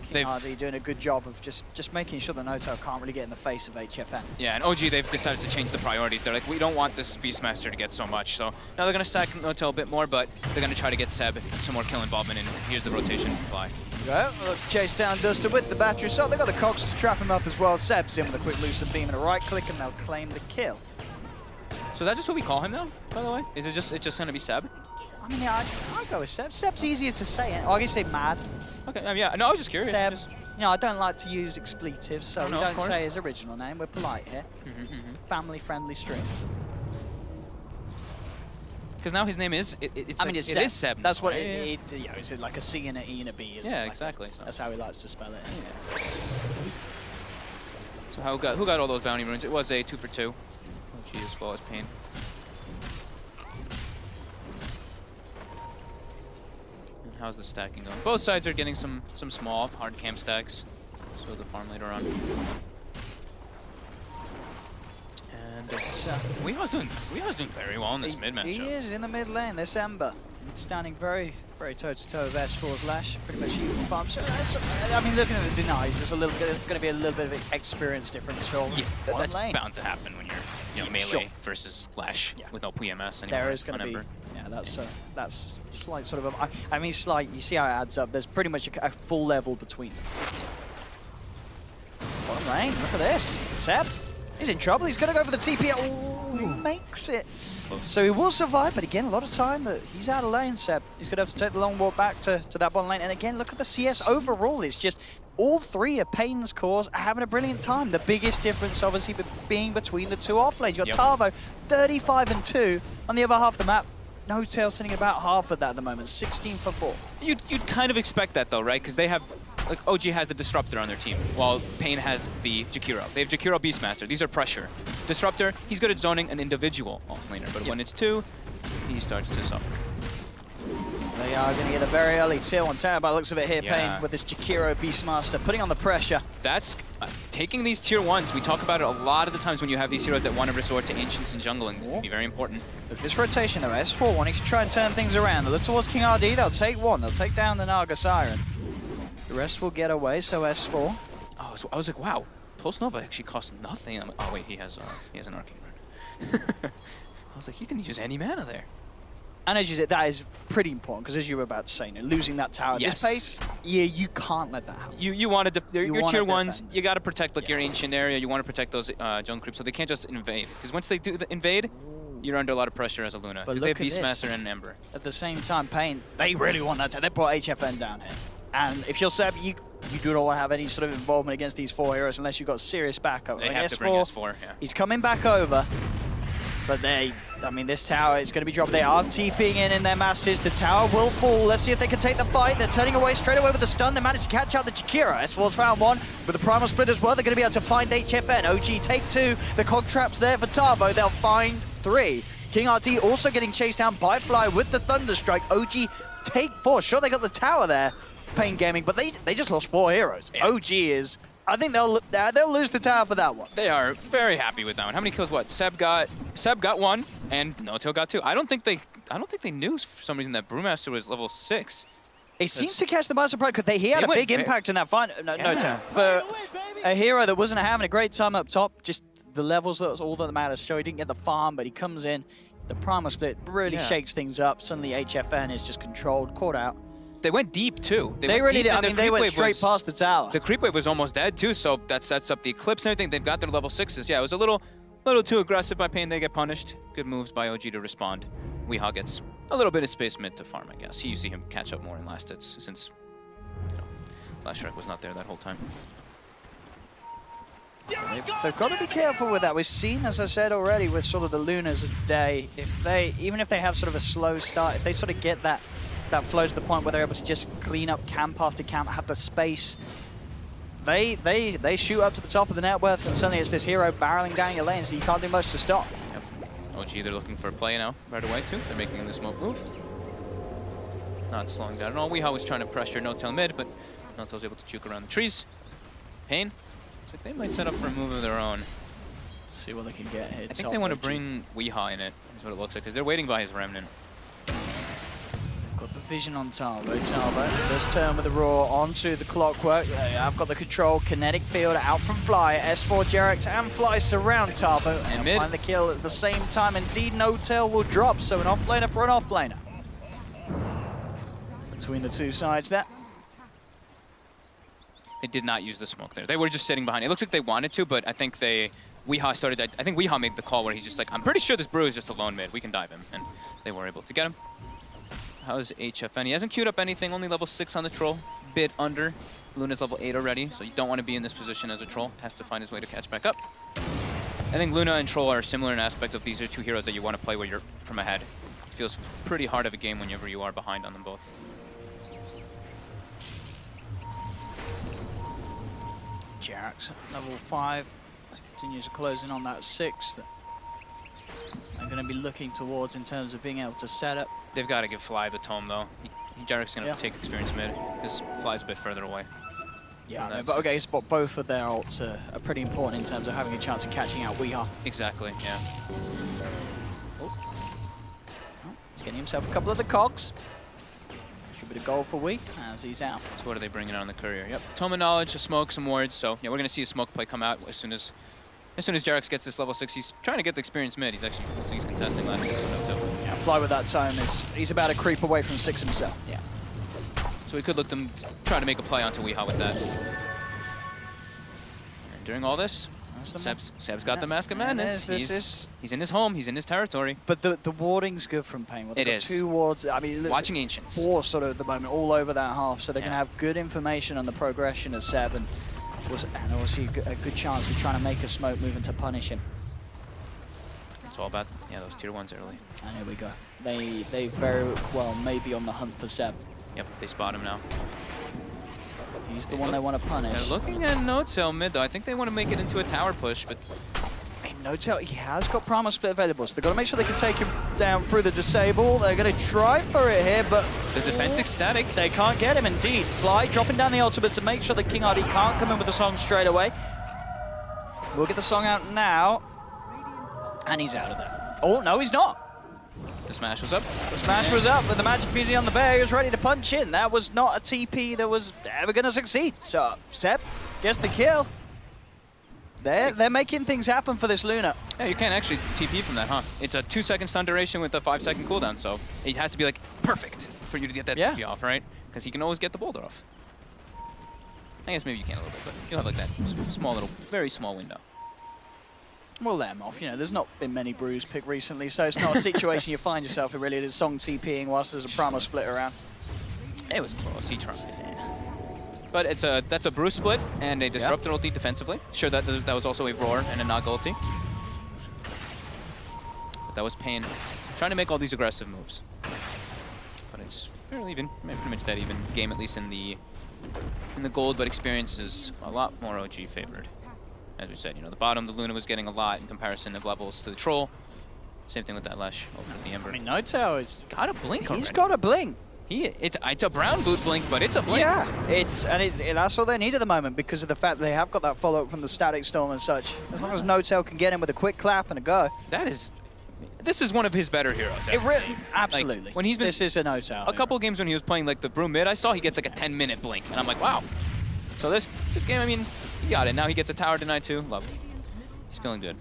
King RD doing a good job of just making sure that No-Tail can't really get in the face of HFN.
Yeah, and OG, they've decided to change the priorities. They're like, we don't want this Beastmaster to get so much. So now they're going to stack No-Tail a bit more, but they're going to try to get Seb some more kill involvement, and here's the rotation fly.
Well, let's chase down Duster with the battery shot. They've got the cogs to trap him up as well. Seb's in with a quick lucid beam and a right click, and they'll claim the kill.
So that's just what we call him now, by the way? Is it just going to be Seb?
I mean, yeah, I'd go with Seb. Seb's easier to say. Oh, I guess say Mad.
Okay, yeah, no, I was just curious.
Seb. I don't like to use expletives, so we don't say his original name. We're polite here. Family-friendly stream.
Because now his name is, it is Seb.
That's what is it like a C and an E and a B, isn't it?
Yeah, exactly. So.
That's how he likes to spell it.
Yeah. So who got all those bounty runes? It was a 2 for 2. OG as well as PaiN. And how's the stacking going? Both sides are getting some small hard camp stacks, so the farm later on. And Weeha's doing very well in this mid matchup.
He is in the mid lane. This Ember, it's standing very toe to toe with S4's Lash, pretty much even farm. So I mean, looking at the denies, there's going to be a little bit of an experience difference for one
that's
lane.
bound to happen when you're melee versus Lash with no PMS anymore.
There is going to be, that's slight sort of. I mean, slight. You see how it adds up. There's pretty much a full level between them. Bottom lane, look at this. Seb, he's in trouble. He's going to go for the TP. Oh, he makes it. So he will survive, but again, a lot of time that he's out of lane, Seb. He's going to have to take the long walk back to that bottom lane. And again, look at the CS overall. It's just all three of PaiN's cores are having a brilliant time. The biggest difference, obviously, being between the two off lanes. You've got Tarvo, 35-2 on the other half of the map. No Tail sitting about half of that at the moment, 16 for 4.
You'd kind of expect that, though, right? Because they have, like, OG has the Disruptor on their team, while PaiN has the Jakiro. They have Jakiro Beastmaster. These are pressure. Disruptor, he's good at zoning an individual offlaner, but when it's two, he starts to suffer.
They are going to get a very early tier 1 tower by the looks of it here, PaiN, with this Jakiro Beastmaster, putting on the pressure.
That's taking these tier 1s. We talk about it a lot of the times when you have these heroes that want to resort to Ancients and jungling. It can be very important.
Look, this rotation though, S4 wanting to try and turn things around. They look towards King RD, they'll take one. They'll take down the Naga Siren. The rest will get away, so S4.
Oh, so I was like, wow, Pulse Nova actually costs nothing. I'm like, oh wait, he has an Arcane Rune. I was like, he didn't use any mana there.
And as you said, that is pretty important, because as you were about to say, losing that tower at this pace, you can't let that happen.
You wanted to, your tier 1s,
defend.
you got to protect like your ancient area, you want to protect those jungle creeps, so they can't just invade. Because once they do the invade, you're under a lot of pressure as a Luna. Because they have Beastmaster and Ember.
At the same time, PaiN, they really want that tower. They brought HFN down here. And if you're Seb, you do not want to have any sort of involvement against these 4 heroes unless you've got serious backup.
They have to bring S4, yeah.
He's coming back over. But this tower is going to be dropped. They are TPing in their masses. The tower will fall. Let's see if they can take the fight. They're turning away straight away with the stun. They managed to catch out the Jakiro. S4's found one with the Primal Split as well. They're going to be able to find HFN. OG take 2. The cog trap's there for Tarvo. They'll find 3. King RD also getting chased down by Fly with the Thunderstrike. OG take 4. Sure, they got the tower there, PaiN Gaming, but they just lost 4 heroes. Yeah. OG is... I think they'll lose the tower for that one.
They are very happy with that one. How many kills? What? Seb got 1 and No-Tail got 2. I don't think they knew for some reason that Brewmaster was level 6.
It seems to catch them by surprise because he had a big impact in that fight. No-Tail. For a hero that wasn't having a great time up top, just the levels, that was all that matters. So he didn't get the farm, but he comes in. The Primal Split really shakes things up. Suddenly HFN is just controlled, caught out.
They went deep, too.
They really did. I mean, they went straight past the tower.
The creep wave was almost dead, too, so that sets up the Eclipse and everything. They've got their level 6s. Yeah, it was a little too aggressive by PaiN. They get punished. Good moves by OG to respond. Weehaw gets a little bit of space mid to farm, I guess. You see him catch up more in last hits since Last Shrek was not there that whole time.
They've got to be careful with that. We've seen, as I said already, with sort of the Lunas of today, even if they have sort of a slow start, if they sort of get that flow to the point where they're able to just clean up camp after camp, have the space, they shoot up to the top of the net worth, and suddenly it's this hero barreling down your lane, so you can't do much to stop.
Yep. OG, they're looking for a play now right away, too. They're making the smoke move. Not slowing down at all. Weehaw was trying to pressure No-Tail mid, but No-Tail's able to juke around the trees. PaiN, looks like they might set up for a move of their own.
See what they can get here.
I think they want to bring Weehaw in it, is what it looks like, because they're waiting by his Remnant.
Got the vision on Tarvo. Tarvo does turn with the Roar onto the Clockwork. I've got the control. Kinetic field out from Fly. S4 Jerex and Fly surround Tarvo and
mid.
find the kill at the same time. Indeed, No-Tail will drop, so an offlaner for an offlaner. Between the two sides there.
They did not use the smoke there. They were just sitting behind. It looks like they wanted to, but I think Weehaw made the call where he's just like, I'm pretty sure this Brew is just a lone mid. We can dive him. And they were able to get him. How's HFN? He hasn't queued up anything, only level 6 on the Troll. Bit under. Luna's level 8 already, so you don't want to be in this position as a Troll. Has to find his way to catch back up. I think Luna and Troll are similar in aspect of these are two heroes that you want to play where you're from ahead. It feels pretty hard of a game whenever you are behind on them both.
Jerex level 5 continues to close in on that 6. going to be looking towards in terms of being able to set up.
They've got to give Fly the tome, though. Jarek's going to take experience mid, because Fly's a bit further away.
Yeah, but okay, but both of their ults are pretty important in terms of having a chance of catching out Weehaw.
Exactly, yeah.
He's getting himself a couple of the cogs. Should be the goal for Wee as he's out.
So what are they bringing on the courier? Yep, tome of knowledge, a smoke, some wards. So yeah, we're going to see a smoke play come out as soon as Jarex gets this level 6. He's trying to get the experience mid. He's actually he's contesting last hit window too.
Yeah, Fly with that tome he's about to creep away from 6 himself.
Yeah. So we could look to try to make a play onto Weehaw with that. And during all this, Seb's got the Mask of Madness. He's in his home. He's in his territory.
But the warding's good from PaiN.
It is.
2 wards. I mean, it looks
Watching Ancients.
4 sort of at the moment all over that half, so they're going to have good information on the progression of Seb and obviously a good chance of trying to make a smoke move and to punish him.
It's all about those tier 1s early.
And here we go. They very well may be on the hunt for Seb.
Yep, they spot him now.
He's the one they want to punish.
They're looking at No-Tail mid, though. I think they want to make it into a tower push, but...
I mean, No-Tail, he has got Primal Split available, so they've got to make sure they can take him down through the disable. They're going to try for it here, but...
The defense ecstatic.
They can't get him, indeed. Fly dropping down the ultimate to make sure that King RD can't come in with the song straight away. We'll get the song out now. And he's out of there. Oh, no, he's not.
The smash was up.
The smash was up with the magic beauty on the bear. He was ready to punch in. That was not a TP that was ever going to succeed. So Seb gets the kill. They're making things happen for this Luna.
Yeah, you can't actually TP from that, huh? It's a 2-second stun duration with a 5-second cooldown, so it has to be like perfect for you to get that TP off, right? Because he can always get the boulder off. I guess maybe you can a little bit, but you'll have like that small little, very small window.
We'll let him off. You know, there's not been many brews picked recently, so it's not a situation you find yourself in, really. It is Song TPing whilst there's a Primal Split around.
It was close. He tried. Yeah. But that's a brew split and a disruptor ulti defensively. Sure, that was also a roar and a Naga ulti. But that was PaiN trying to make all these aggressive moves. But it's fairly even, pretty much that even game, at least in the gold. But experience is a lot more OG favored. As we said, the bottom, the Luna was getting a lot in comparison of levels to the Troll. Same thing with that Lesh over to the Ember.
I mean, No-Tail has
got a blink already.
He's got a blink.
It's a brown boot blink, but it's a blink.
Yeah, that's all they need at the moment because of the fact that they have got that follow-up from the Static Storm and such. As long as No-Tail can get him with a quick clap and a go.
This is one of his better heroes.
Absolutely.
Like, when he's been,
this is a No-Tail.
A couple games when he was playing like the Brew mid, I saw he gets like a 10-minute blink, and I'm like, wow. So this game, I mean, he got it. Now he gets a tower denied too. Lovely. He's feeling good.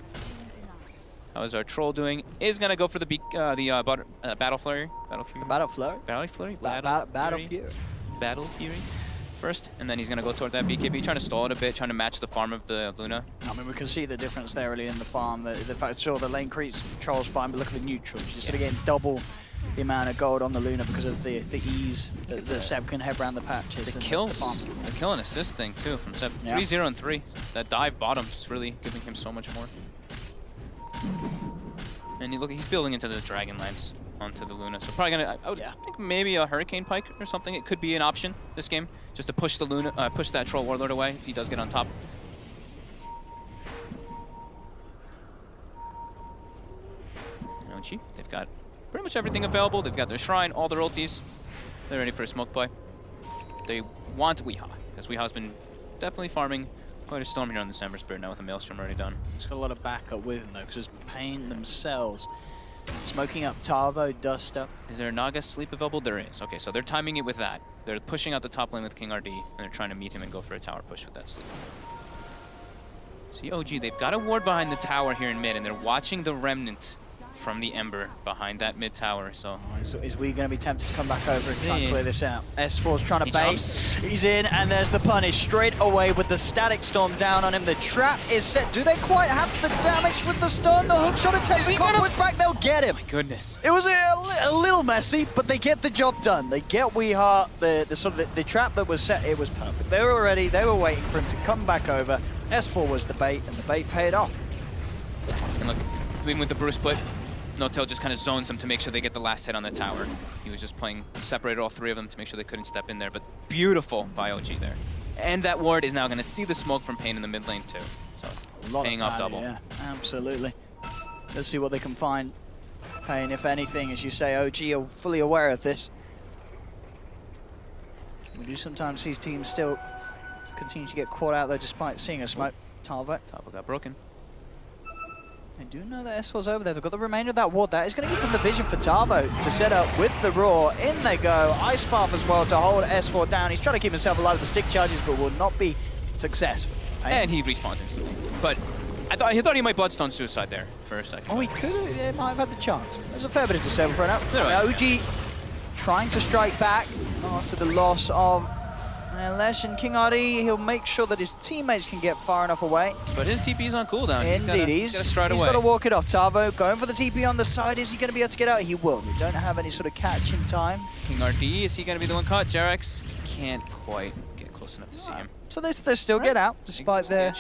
How is our Troll doing? Is gonna go for the Battle Flurry. Battle Fury.
Battle Flurry.
Battle Flurry.
Battle Fury.
Battle Fury. First, and then he's gonna go toward that BKB, trying to stall it a bit, trying to match the farm of the Luna.
I mean, we can see the difference there really in the farm. The fact, sure, the lane creeps, Troll's fine, but look at the neutrals. You're sort of getting double the amount of gold on the Luna because of the ease that Seb can head around the patches.
The kills, the kill and assist thing too from Seb. 3-0 and 3. That dive bottom just really giving him so much more. And he's building into the Dragon Lance onto the Luna. So probably gonna, I would think maybe a Hurricane Pike or something. It could be an option this game, just to push the Luna, push that Troll Warlord away if he does get on top. And they've got pretty much everything available. They've got their Shrine, all their ultis. They're ready for a smoke play. They want Weehaw, because Weehaw's been definitely farming quite a storm here on the December Spirit now with the Maelstrom already done.
It's got a lot of backup with him though, because PaiN themselves smoking up Tavo, Dust up.
Is there a Naga sleep available? There is. Okay, so they're timing it with that. They're pushing out the top lane with King RD, and they're trying to meet him and go for a tower push with that sleep. See, OG, they've got a ward behind the tower here in mid, and they're watching the remnant from the Ember behind that mid tower. So
is we going to be tempted to come back over and try and clear this out? S4's trying to base. He's in, and there's the punish straight away with the Static Storm down on him. The trap is set. Do they quite have the damage with the stun? The hook shot attempts to come with back. They'll get him.
My goodness.
It was a little messy, but they get the job done. They get Weehaw. The trap that was set, it was perfect. They were ready. They were waiting for him to come back over. S4 was the bait, and the bait paid off.
And look, even with the Brew split, No-Tail just kind of zones them to make sure they get the last hit on the tower. He was just separated all three of them to make sure they couldn't step in there, but beautiful by OG there. And that ward is now going to see the smoke from PaiN in the mid lane too. So paying off double.
Yeah, absolutely. Let's see what they can find. PaiN, if anything, as you say, OG are fully aware of this. We do sometimes see teams still continue to get caught out there despite seeing a smoke. Tavo
got broken.
They do know that S4's over there. They've got the remainder of that ward. That is going to give them the vision for Tavo to set up with the Roar. In they go. Ice Path as well to hold S4 down. He's trying to keep himself alive with the stick charges, but will not be successful.
And he respawns instantly. But I thought he might Bloodstone Suicide there for a second.
Oh, he could have, might have had the chance. There's a fair bit of disable for it now.
No,
OG trying to strike back after the loss of Lesh and King RD. He'll make sure that his teammates can get far enough away.
But his TP's on cooldown.
Indeed,
he's got
got to walk it off. Tavo going for the TP on the side. Is he going to be able to get out? He will. They don't have any sort of catch in time.
King RD, is he going to be the one caught? Jerax can't quite get close enough to see him.
So they still get out, despite their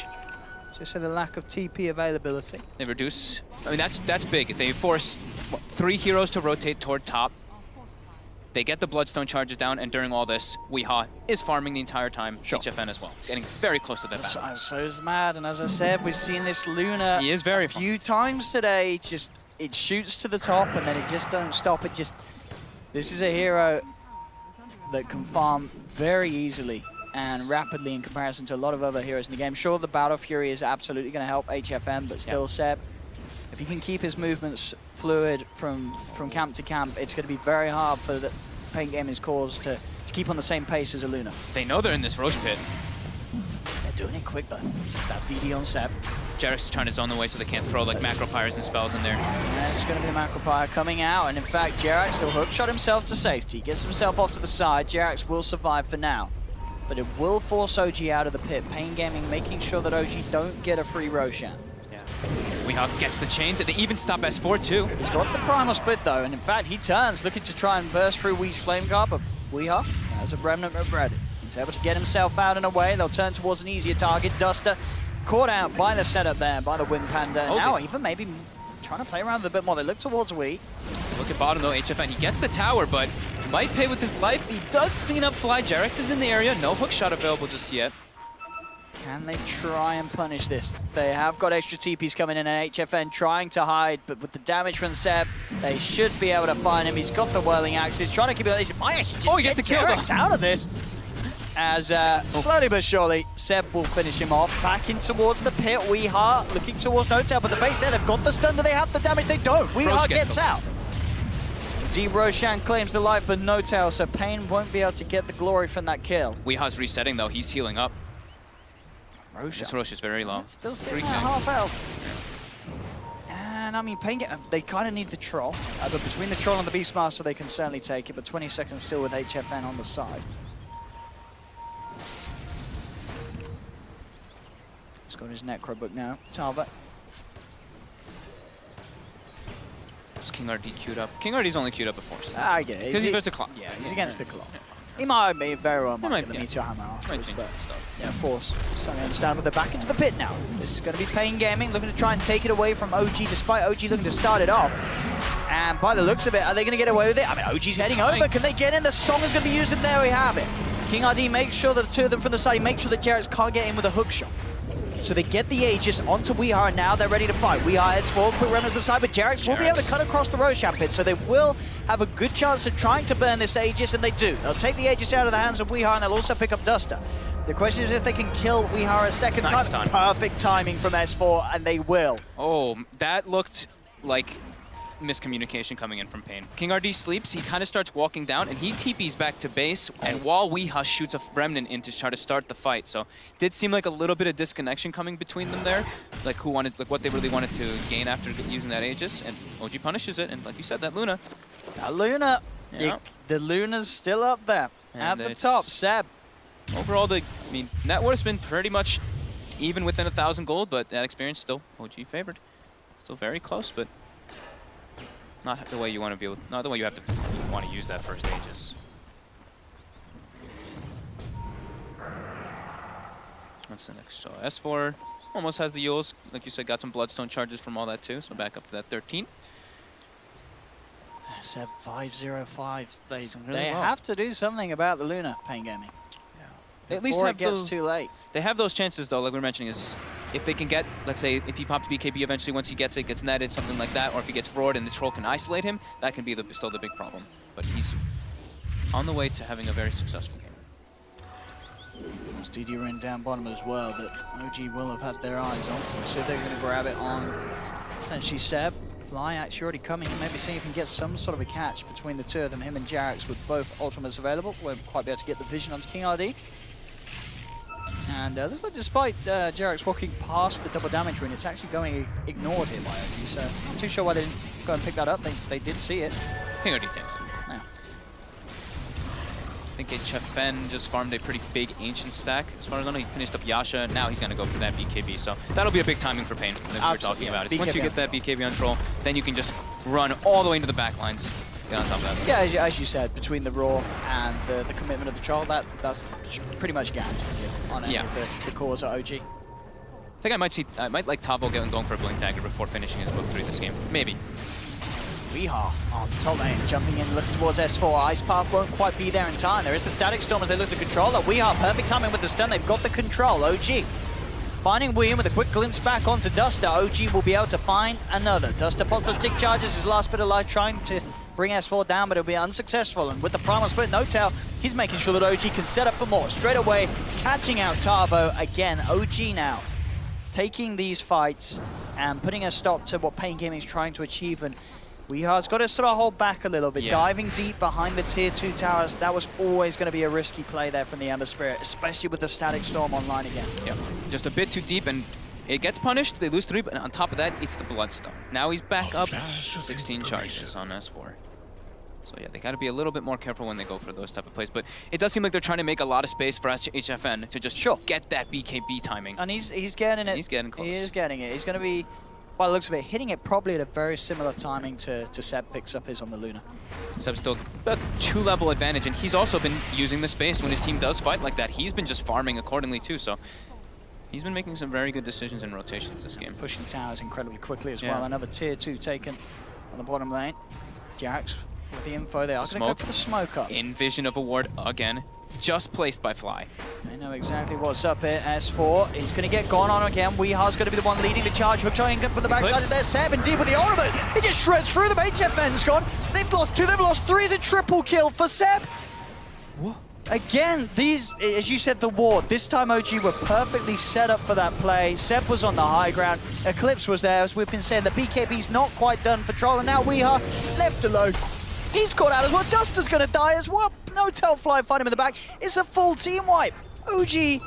the lack of TP availability.
They reduce. I mean, that's big. If they force 3 heroes to rotate toward top, they get the Bloodstone charges down, and during all this, Weehaw is farming the entire time. HFN as well, getting very close to that battle.
So is Mad, and as I said, we've seen this Luna
He is very
a few times today. It shoots to the top, and then it just don't stop. This is a hero that can farm very easily and rapidly in comparison to a lot of other heroes in the game. Sure, the Battle Fury is absolutely going to help HFN, but still, Seb, if he can keep his movements fluid from camp to camp, it's going to be very hard for the PaiN Gaming's cause to keep on the same pace as a Luna.
They know they're in this Roche pit.
They're doing it quick though. That DD on Seb.
Jerax is trying to zone the way so they can't throw like macro pyres and spells in there.
And it's going to be the macro pyre coming out, and in fact, Jerax will hookshot himself to safety, gets himself off to the side. Jerax will survive for now, but it will force OG out of the pit. PaiN Gaming making sure that OG don't get a free Roshan.
Weehaw gets the chains, and they even stop S4 too.
He's got the primal split though, and in fact he turns, looking to try and burst through Wee's flame guard, but Weehaw has a remnant of bread. He's able to get himself out and away. They'll turn towards an easier target. Duster caught out by the setup there, by the Wind Panda. Now even maybe trying to play around with a bit more. They look towards Wee.
Look at bottom though, HFN. He gets the tower, but might pay with his life. He does clean up Fly. Jerax is in the area. No hook shot available just yet.
Can they try and punish this? They have got extra TPs coming in, and HFN trying to hide, but with the damage from Seb, they should be able to find him. He's got the whirling axe. He's trying to keep it. He might actually just
he gets a kill
out of this. As slowly but surely, Seb will finish him off. Back in towards the pit. Weehaw looking towards No-Tail, but the base there, they've got the stun. Do they have the damage? They don't. Weehaw gets out. D. Roshan claims the life for No-Tail, so PaiN won't be able to get the glory from that kill.
Weehaw's resetting though. He's healing up.
Roshan.
This Roche is very low.
Still sitting at half health. And I mean, PaiN, they kind of need the troll. But between the troll and the Beastmaster, they can certainly take it. But 20 seconds still with HFN on the side. He's got his Necro book now. Talbot.
Is King RD queued up? King RD's only queued up before.
I get it.
Because he's against the clock.
Yeah, he's against the clock. He might be very well might get the Meteor Hammer
Might
afterwards,
change
but
stuff.
yeah, Force, certainly understandable. They're back into the pit now. This is going to be PaiN Gaming looking to try and take it away from OG, despite OG looking to start it off. And by the looks of it, are they going to get away with it? I mean, OG's heading over. Can they get in? The song is going to be used, and there we have it. King RD makes sure that the two of them from the side, he makes sure that Jerax can't get in with a hook shot. So they get the Aegis onto Weehaw, and now they're ready to fight. Weehaw heads forward, quick remnants to the side, but Jerax will be able to cut across the Roshan pit, so they will have a good chance of trying to burn this Aegis, and they do. They'll take the Aegis out of the hands of Weehaw, and they'll also pick up Duster. The question is if they can kill Weehaw a second time. Perfect timing from S4, and they will.
Oh, that looked like miscommunication coming in from PaiN. King RD sleeps, he kind of starts walking down, and he TPs back to base, and while Weehaw shoots a remnant in to try to start the fight. So did seem like a little bit of disconnection coming between them there, like what they really wanted to gain after using that Aegis, and OG punishes it, and like you said, that Luna.
That Luna,
Yeah.
the Luna's still up there at the top. Seb.
Overall, net worth's been pretty much even within 1,000 gold, but that experience still OG favored. Still very close, but not the way you want to be able, not the way you have to want to use that first Aegis. What's the next? So S4 almost has the Yules. Like you said, got some Bloodstone charges from all that too, so back up to that 13.
Seb 505. They
Really well.
have to do something about the Luna, PaiN Gaming.
They at least
Before
have
it gets
those,
too late.
They have those chances though, like we were mentioning, is if they can get, let's say, if he pops BKB eventually, once he gets it, gets netted, something like that, or if he gets roared and the troll can isolate him, that can be still the big problem. But he's on the way to having a very successful game.
There's DD Rin down bottom as well that OG will have had their eyes on. So they're going to grab it on potentially Seb. Fly actually already coming in, maybe seeing if he can get some sort of a catch between the two of them, him and Jarex with both ultimates available. Won't quite be able to get the vision onto King RD. And looks like despite Jarex walking past the double damage rune, it's actually going ignored here by OG, so not too sure why they didn't go and pick that up. They did see it.
King RD takes it.
Yeah.
I think HFN just farmed a pretty big Ancient stack. As far as I know, he finished up Yasha. Now he's going to go for that BKB. So that'll be a big timing for PaiN that we were talking about. Is once you get that BKB on troll, then you can just run all the way into the back lines. Get on top of that.
Yeah, as you said, between the raw and the commitment of the troll, that's pretty much guaranteed on any of the cores at OG.
I think I might like Tavo going for a Blink Dagger before finishing his book 3 this game. Maybe.
Weehaw on the top lane, jumping in, looks towards S4. Ice Path won't quite be there in time. There is the Static Storm as they look to control it. Weehaw, perfect timing with the stun. They've got the control. OG finding William with a quick glimpse back onto Duster. OG will be able to find another. Duster pops the stick charges, his last bit of life, trying to bring S4 down, but it'll be unsuccessful. And with the Primal Split, No Tail, he's making sure that OG can set up for more. Straight away, catching out Tavo. Again, OG now taking these fights and putting a stop to what PaiN Gaming is trying to achieve. And Weehar's got to sort of hold back a little bit, diving deep behind the tier 2 towers. That was always going to be a risky play there from the Ember Spirit, especially with the Static Storm online again.
Yeah, just a bit too deep, and it gets punished. They lose 3, but on top of that, it's the Bloodstone. Now he's back up 16 charges on S4. So yeah, they got to be a little bit more careful when they go for those type of plays. But it does seem like they're trying to make a lot of space for HFN to just get that BKB timing.
And he's getting it.
He's getting close.
He is getting it. He's going to be, by the looks of it, hitting it probably at a very similar timing to Seb picks up his on the Luna.
Seb's still a 2-level advantage, and he's also been using the space when his team does fight like that. He's been just farming accordingly too, so he's been making some very good decisions and rotations this game.
Pushing towers incredibly quickly as well. Another tier 2 taken on the bottom lane. Jarex with the info, they are going to go for the smoke up.
In vision of a ward again, just placed by Fly.
They know exactly what's up here. S4, he's going to get gone on again. Weehar's going to be the one leading the charge. Hook showing for the backside of their Seb, indeed with the ultimate. He just shreds through them. HFN's gone. They've lost 2, they've lost 3. Is a triple kill for Seb.
What?
Again, these, as you said, the ward. This time OG were perfectly set up for that play. Seb was on the high ground. Eclipse was there, as we've been saying. The BKB's not quite done for Troll, and now Weehar left alone. He's caught out as well. Duster's going to die as well. No Tail Fly fight him in the back. It's a full team wipe. OG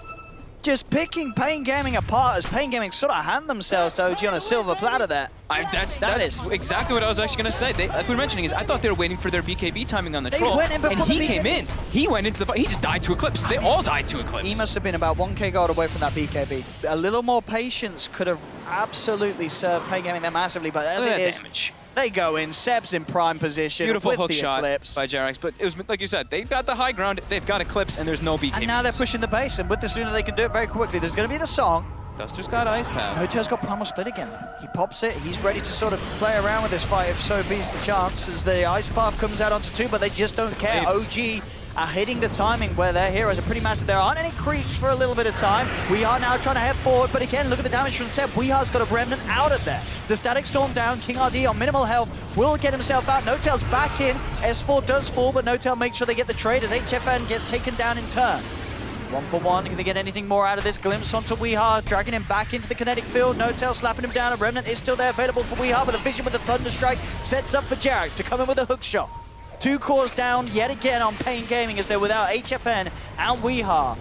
just picking PaiN Gaming apart as PaiN Gaming sort of hand themselves to OG on a silver platter there.
That is exactly what I was actually going to say. Like we were mentioning, is I thought they were waiting for their BKB timing on the troll, and he came in. He went into the fight. He just died to Eclipse. They all died to Eclipse.
He must have been about 1k gold away from that BKB. A little more patience could have absolutely served PaiN Gaming there massively, but as it is,
damage.
They go in. Seb's in prime position.
Beautiful
with
hook
the
shot
Eclipse.
by Jarex, but it was like you said, they've got the high ground, they've got Eclipse, and there's no BKB.
And now they're pushing the base, and with the sooner they can do it very quickly. There's going to be the song.
Duster's got Ice Path.
No Tail's got Primal Split again, though. He pops it. He's ready to sort of play around with this fight if so be's the chance, as the Ice Path comes out onto 2, but they just don't care. OG are hitting the timing where their heroes are pretty massive. There aren't any creeps for a little bit of time. We are now trying to head forward, but again, look at the damage from Seb. Weehar's got a Remnant out of there. The Static Storm down. King RD on minimal health will get himself out. No Tail's back in. S4 does fall, but No Tail makes sure they get the trade as HFN gets taken down in turn. 1 for 1. Can they get anything more out of this? Glimpse onto Weehar, dragging him back into the kinetic field. No Tail slapping him down. A Remnant is still there available for Weehar, but the vision with the Thunder Strike sets up for Jarex to come in with a hook shot. 2 cores down yet again on PaiN Gaming as they're without HFN and Weehar.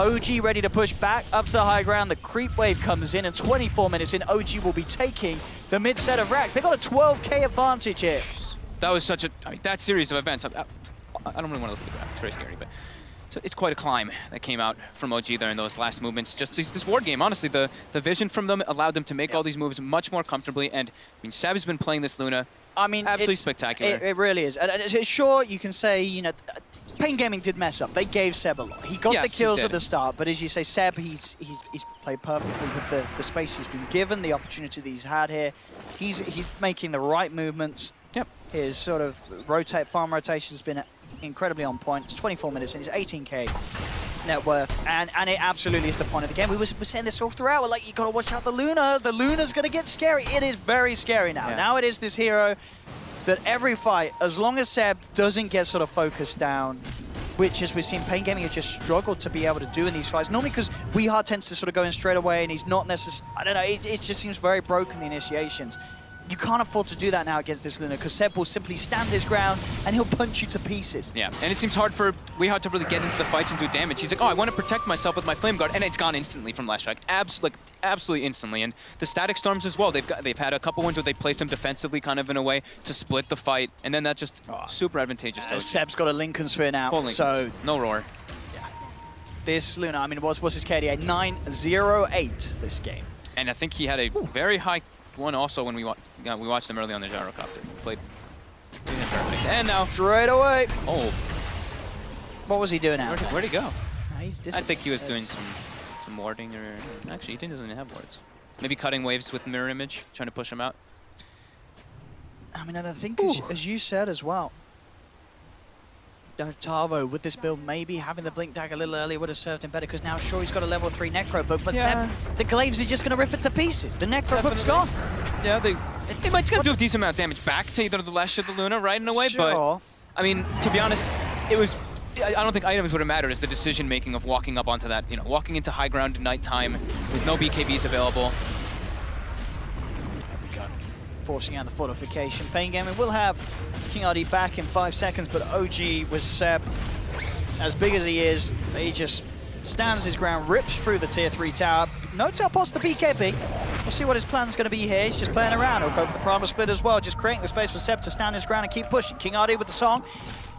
OG ready to push back up to the high ground. The creep wave comes in, and 24 minutes in, OG will be taking the mid set of racks. They got a 12k advantage here.
That was such a, that series of events. I don't really want to look at the graph, it's very scary, but it's quite a climb that came out from OG there in those last movements. Just this ward game, honestly, the vision from them allowed them to make all these moves much more comfortably. And I mean, Seb's been playing this Luna. I mean, absolutely spectacular.
It really is. And sure, you can say, you know, PaiN Gaming did mess up. They gave Seb a lot. He got the kills at the start, but as you say, Seb, he's played perfectly with the space he's been given, the opportunity that he's had here. He's making the right movements.
Yep.
His sort of farm rotation has been incredibly on point. It's 24 minutes and it's 18k net worth, and it absolutely is the point of the game. We were saying this all throughout. We're like, you gotta watch out the Luna. The Luna's gonna get scary. It is very scary now.
Yeah.
Now it is this hero that every fight, as long as Seb doesn't get sort of focused down, which, as we've seen, PaiN Gaming have just struggled to be able to do in these fights. Normally because WeHard tends to sort of go in straight away, and he's not necessarily, I don't know, it just seems very broken, the initiations. You can't afford to do that now against this Luna, because Seb will simply stand his ground and he'll punch you to pieces.
Yeah, and it seems hard for WeHard to really get into the fights and do damage. He's like, oh, I want to protect myself with my Flame Guard, and it's gone instantly from Last Strike. Absolutely instantly. And the Static Storms as well, they've had a couple ones where they placed them defensively kind of in a way to split the fight, and then that's just super advantageous to
Seb's got a Lincoln Sphere now,
Full Lincolns.
so
no roar.
this Luna, I mean, what's his KDA? 908 this game.
And I think he had a very high one also when we watched him early on the Gyrocopter. Played him perfect. And now
Straight away.
Oh,
What was he doing out there?
where'd he go?
He's
I think he was doing some warding, or actually he doesn't have wards. Maybe cutting waves with mirror image, trying to push him out.
I mean, and I think as you said as well, Tavo with this build, maybe having the Blink Dagger a little earlier would have served him better, because now sure he's got a level 3 Necro, but
Yeah.
Seb, the Glaives are just going to rip it to pieces. The Necro hook's gone.
Yeah, they might do a decent amount of damage back to either the Lash or the Luna, right, in a way,
Sure.
but I mean, to be honest, it was, I don't think items would have mattered. It's the decision-making of walking up onto that, walking into high ground at nighttime with no BKBs available.
There we go. Forcing out the fortification. PaiN Gaming will have King RD back in 5 seconds, but OG with Seb, as big as he is, he just stands his ground, rips through the tier 3 tower. No teleports the BKB. We'll see what his plan's going to be here. He's just playing around. He'll go for the primal split as well, just creating the space for Seb to stand his ground and keep pushing. King RD with the song,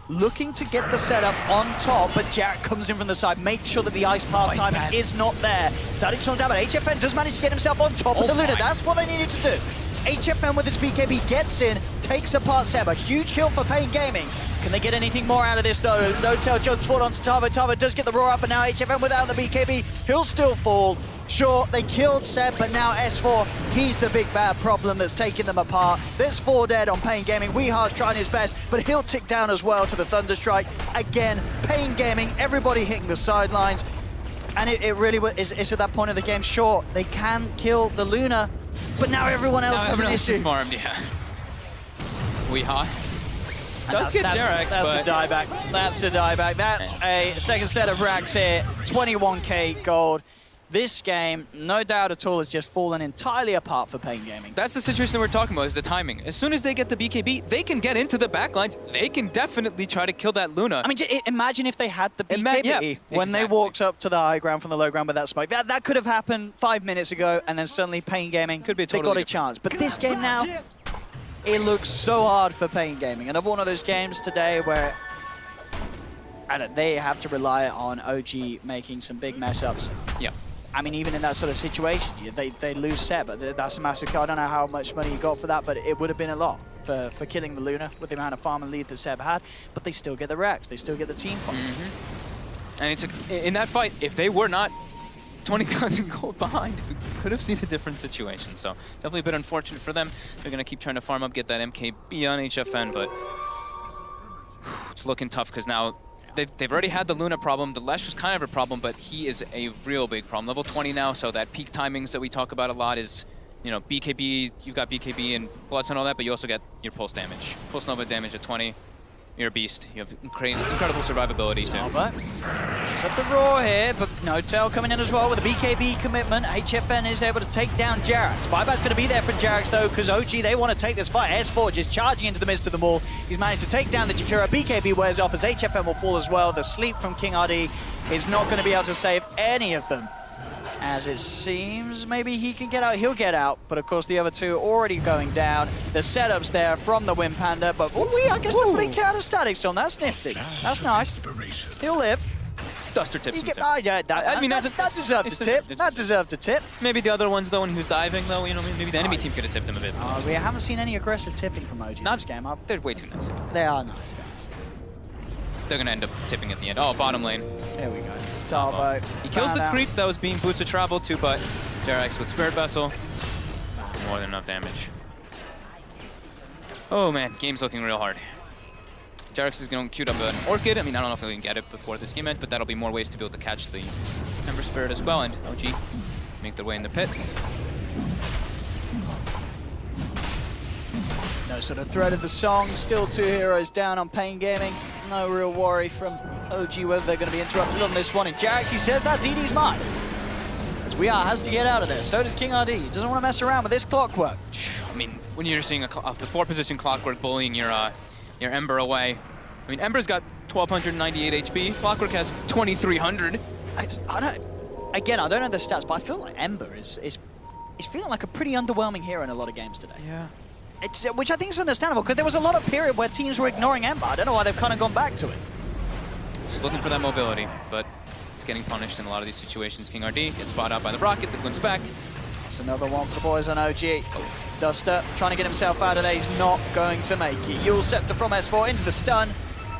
looking to get the setup on top, but Jarrett comes in from the side, makes sure that the ice path timing is not there. Static Storm down, but HFN does manage to get himself on top of the Luna. That's what they needed to do. HFN with his BKB gets in, takes apart Seb. A huge kill for PaiN Gaming. Can they get anything more out of this though? No-Tail jumps forward onto Tavo. Tavo does get the roar up, but now HFN without the BKB, he'll still fall. Sure, they killed Seb, but now S4, he's the big bad problem that's taking them apart. There's 4 dead on PaiN Gaming. WeHard's trying his best, but he'll tick down as well to the Thunderstrike. Again, PaiN Gaming, everybody hitting the sidelines. And it really is at that point of the game. Sure, they can kill the Luna, but now everyone else has an issue.
Is farmed, yeah. WeHard
And
does get Jerax,
that's
but
a dieback. That's a dieback. That's a second set of racks here. 21k gold. This game, no doubt at all, has just fallen entirely apart for PaiN Gaming.
that's the situation that we're talking about, is the timing. As soon as they get the BKB, they can get into the backlines. They can definitely try to kill that Luna.
I mean, imagine if they had the BKB when they walked up to the high ground from the low ground with that smoke. That could have happened 5 minutes ago, and then suddenly PaiN Gaming,
Could be a
they
totally
got a chance. But this game now, it looks so hard for PaiN Gaming. And of one of those games today where they have to rely on OG making some big mess-ups.
Yeah.
I mean, even in that sort of situation, they lose Seb, but that's a massive kill. I don't know how much money you got for that, but it would have been a lot for killing the Luna with the amount of farm and lead that Seb had. But they still get the racks, they still get the team fight.
And it's in that fight, if they were not 20,000 gold behind, we could have seen a different situation. So definitely a bit unfortunate for them. They're going to keep trying to farm up, get that MKB on HFN, but it's looking tough because now they've already had the Luna problem. The Lesh was kind of a problem, but he is a real big problem. Level 20 now, so that peak timings that we talk about a lot is, BKB, you've got BKB and Bloods and all that, but you also get your pulse damage. Pulse Nova damage at 20. You're a beast. You have incredible survivability too.
Albert gets up the roar here, but No-Tail coming in as well with a BKB commitment. HFN is able to take down Jerax. Buyback's going to be there for Jerax though, because OG, they want to take this fight. S4 just charging into the midst of them all. He's managed to take down the Jakira. BKB wears off as HFN will fall as well. The sleep from King RD is not going to be able to save any of them. As it seems, maybe he can get out, he'll get out, but of course the other two already going down. The setup's there from the Wind Panda, but I guess the blink out of Static Storm, that's nifty. That's nice. He'll live.
Duster tips him too.
That deserved a tip. That deserved a tip.
Maybe the other ones though, when he was diving though, maybe the enemy team could have tipped him a bit.
We haven't seen any aggressive tipping from OG in this game.
They're way too nice.
They are nice guys.
They're going to end up tipping at the end. Oh, bottom lane.
There we go. Talbot.
He kills the creep that was being Boots of Travel too, but Jerax with Spirit Vessel. More than enough damage. Oh man, game's looking real hard. Jarex is going to queue up an Orchid. I mean, I don't know if we can get it before this game ends, but that'll be more ways to be able to catch the Ember Spirit as well, and OG make their way in the pit.
No sort of thread of the song, still 2 heroes down on PaiN Gaming. No real worry from OG whether they're going to be interrupted on this one. And Jarex, he says that DD's mine. As We Are has to get out of there. So does King RD. He doesn't want to mess around with this clockwork.
I mean, when you're seeing the 4-position clockwork bullying your Ember away, I mean, Ember's got 1,298 HP. Clockwork has 2,300.
I don't know the stats, but I feel like Ember is feeling like a pretty underwhelming hero in a lot of games today.
Yeah.
Which I think is understandable, because there was a lot of period where teams were ignoring Ember. I don't know why they've kind of gone back to it.
Just looking for that mobility, but it's getting punished in a lot of these situations. King RD gets spotted out by the rocket, the glimpse back.
That's another one for the boys on OG. Duster trying to get himself out of there. He's not going to make it. Yule Scepter from S4 into the stun.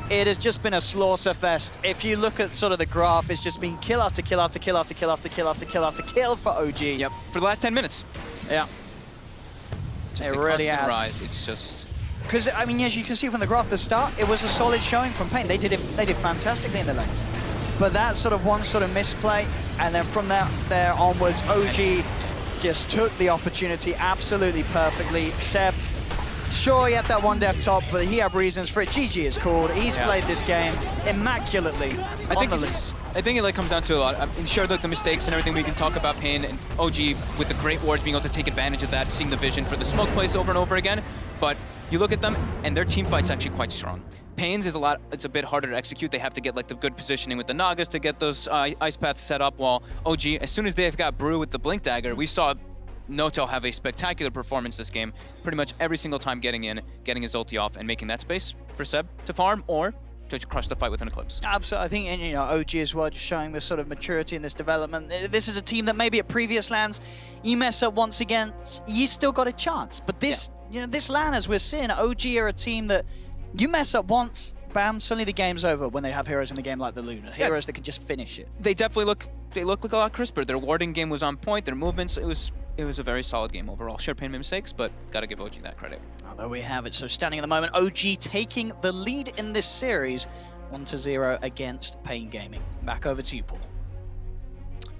It has just been a slaughter fest. If you look at sort of the graph, it's just been kill after kill after kill after kill after kill after kill after kill for OG.
Yep, for the last 10 minutes.
Yeah.
Just
it
a
really
constant
has.
rise. It's just...
Because, I mean, as you can see from the graph at the start, it was a solid showing from PaiN. They did fantastically in the lanes. But that sort of one sort of misplay, and then from there onwards, OG just took the opportunity absolutely perfectly. Seb, sure, he had that one death top, but he had reasons for it. GG is called. He's played this game immaculately.
I think it like comes down to a lot. I mean, sure, the mistakes and everything, we can talk about PaiN and OG with the great wards being able to take advantage of that, seeing the vision for the smoke plays over and over again. But you look at them, and their team fight's actually quite strong. PaiN's is it's a bit harder to execute. They have to get like the good positioning with the Nagas to get those ice paths set up, while OG, as soon as they've got Brew with the Blink Dagger, we saw Noto have a spectacular performance this game, pretty much every single time getting in, getting his ulti off, and making that space for Seb to farm or to crush the fight with an Eclipse.
Absolutely. I think, and, you know, OG as well, just showing this sort of maturity in this development. This is a team that maybe at previous LANs, you mess up once again, you still got a chance. But this, you know, this LAN, as we're seeing, OG are a team that you mess up once, bam, suddenly the game's over when they have heroes in the game like the Luna. Heroes that can just finish it.
They definitely look like a lot crisper. Their warding game was on point, their movements, it was a very solid game overall. Sure, PaiN made mistakes, but gotta give OG that credit.
Oh, there we have it. So standing at the moment, OG taking the lead in this series, 1-0 against PaiN Gaming. Back over to you, Paul.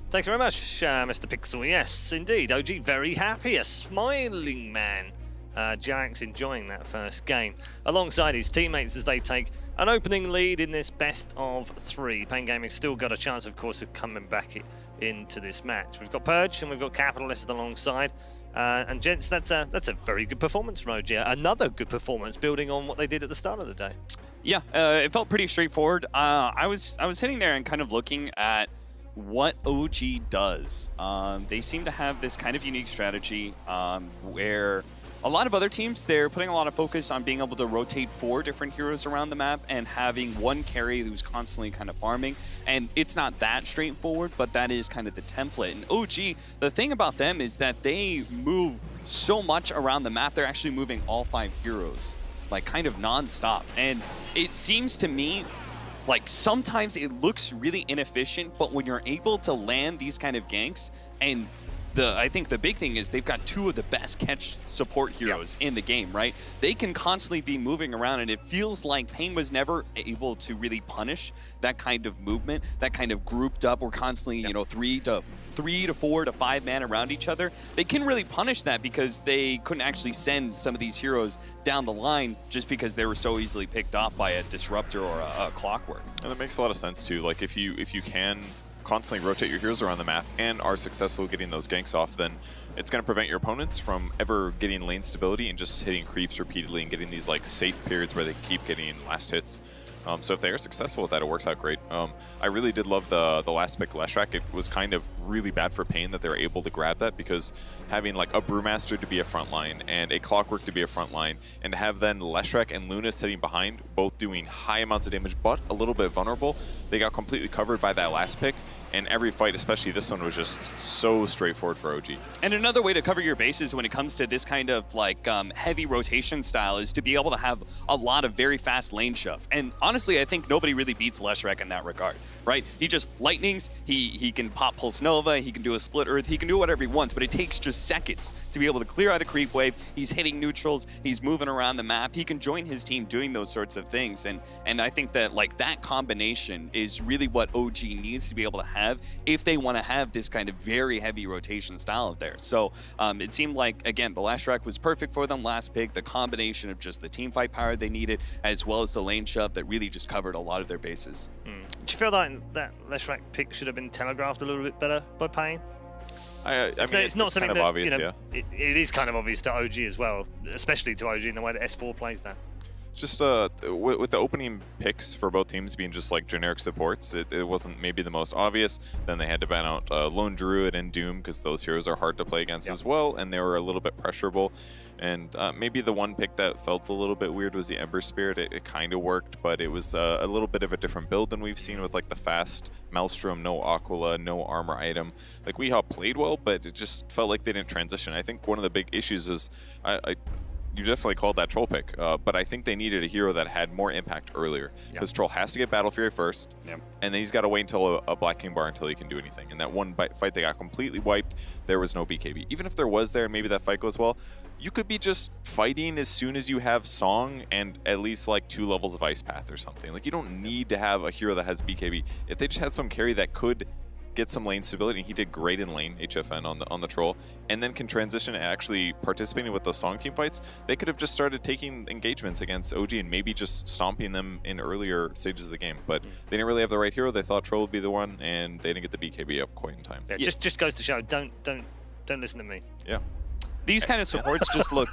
Thanks very much, Mr. Pixel. Yes, indeed. OG very happy, a smiling man. Jarex enjoying that first game, alongside his teammates as they take an opening lead in this best of 3. PaiN Gaming still got a chance, of course, of coming back into this match. We've got Purge and we've got Capitalist alongside. And gents, that's a very good performance from OG. Another good performance, building on what they did at the start of the day.
Yeah, it felt pretty straightforward. I was sitting there and kind of looking at what OG does. They seem to have this kind of unique strategy where a lot of other teams, they're putting a lot of focus on being able to rotate 4 different heroes around the map and having one carry who's constantly kind of farming. And it's not that straightforward, but that is kind of the template. And OG, the thing about them is that they move so much around the map, they're actually moving all 5 heroes, like kind of non-stop. And it seems to me like sometimes it looks really inefficient, but when you're able to land these kind of ganks, and I think the big thing is they've got 2 of the best catch support heroes in the game, right? They can constantly be moving around, and it feels like PaiN was never able to really punish that kind of movement, that kind of grouped up or constantly, you know, 3 to 4 to 5 man around each other. They can really punish that because they couldn't actually send some of these heroes down the line just because they were so easily picked off by a disruptor or a clockwork.
And that makes a lot of sense too. Like if you can constantly rotate your heroes around the map and are successful getting those ganks off, then it's going to prevent your opponents from ever getting lane stability and just hitting creeps repeatedly and getting these like safe periods where they keep getting last hits. So if they are successful with that, it works out great. I really did love the last pick Leshrac. It was kind of really bad for PaiN that they were able to grab that, because having like a Brewmaster to be a front line and a Clockwork to be a front line, and to have then Leshrac and Luna sitting behind, both doing high amounts of damage but a little bit vulnerable, they got completely covered by that last pick. And every fight, especially this one, was just so straightforward for OG.
And another way to cover your bases when it comes to this kind of like heavy rotation style is to be able to have a lot of very fast lane shove. And honestly, I think nobody really beats Leshrac in that regard, right? He just lightnings, he can pop Pulse Nova, he can do a split earth, he can do whatever he wants, but it takes just seconds to be able to clear out a creep wave. He's hitting neutrals, he's moving around the map, he can join his team doing those sorts of things. And I think that like that combination is really what OG needs to be able to have if they want to have this kind of very heavy rotation style of theirs. So it seemed like, again, the Leshrac was perfect for them last pick, the combination of just the team fight power they needed, as well as the lane shove that really just covered a lot of their bases.
Do you feel like that Leshrac pick should have been telegraphed a little bit better by PaiN?
I mean,
it's not something
kind of
that,
obvious,
you know,
yeah.
it is kind of obvious to OG as well, especially to OG in the way that S4 plays that.
Just with the opening picks for both teams being just like generic supports, it wasn't maybe the most obvious. Then they had to ban out Lone Druid and Doom because those heroes are hard to play against as well, and they were a little bit pressurable. And maybe the one pick that felt a little bit weird was the Ember Spirit. It kind of worked, but it was a little bit of a different build than we've seen with like the fast Maelstrom, no Aquila, no armor item. Like Weehaw played well, but it just felt like they didn't transition. I think one of the big issues is you definitely called that Troll pick, but I think they needed a hero that had more impact earlier. Because Troll has to get Battle Fury first, and then he's got to wait until a Black King bar until he can do anything. And that one fight they got completely wiped, there was no BKB. Even if there was there, and maybe that fight goes well, you could be just fighting as soon as you have Song and at least like 2 levels of Ice Path or something. Like you don't need to have a hero that has BKB. If they just had some carry that could get some lane stability, and he did great in lane, HFN on the Troll, and then can transition and actually participating with those Song team fights, they could have just started taking engagements against OG and maybe just stomping them in earlier stages of the game. But they didn't really have the right hero. They thought Troll would be the one, and they didn't get the BKB up quite in time.
Yeah, just goes to show, don't listen to me.
Yeah.
These kind of supports just look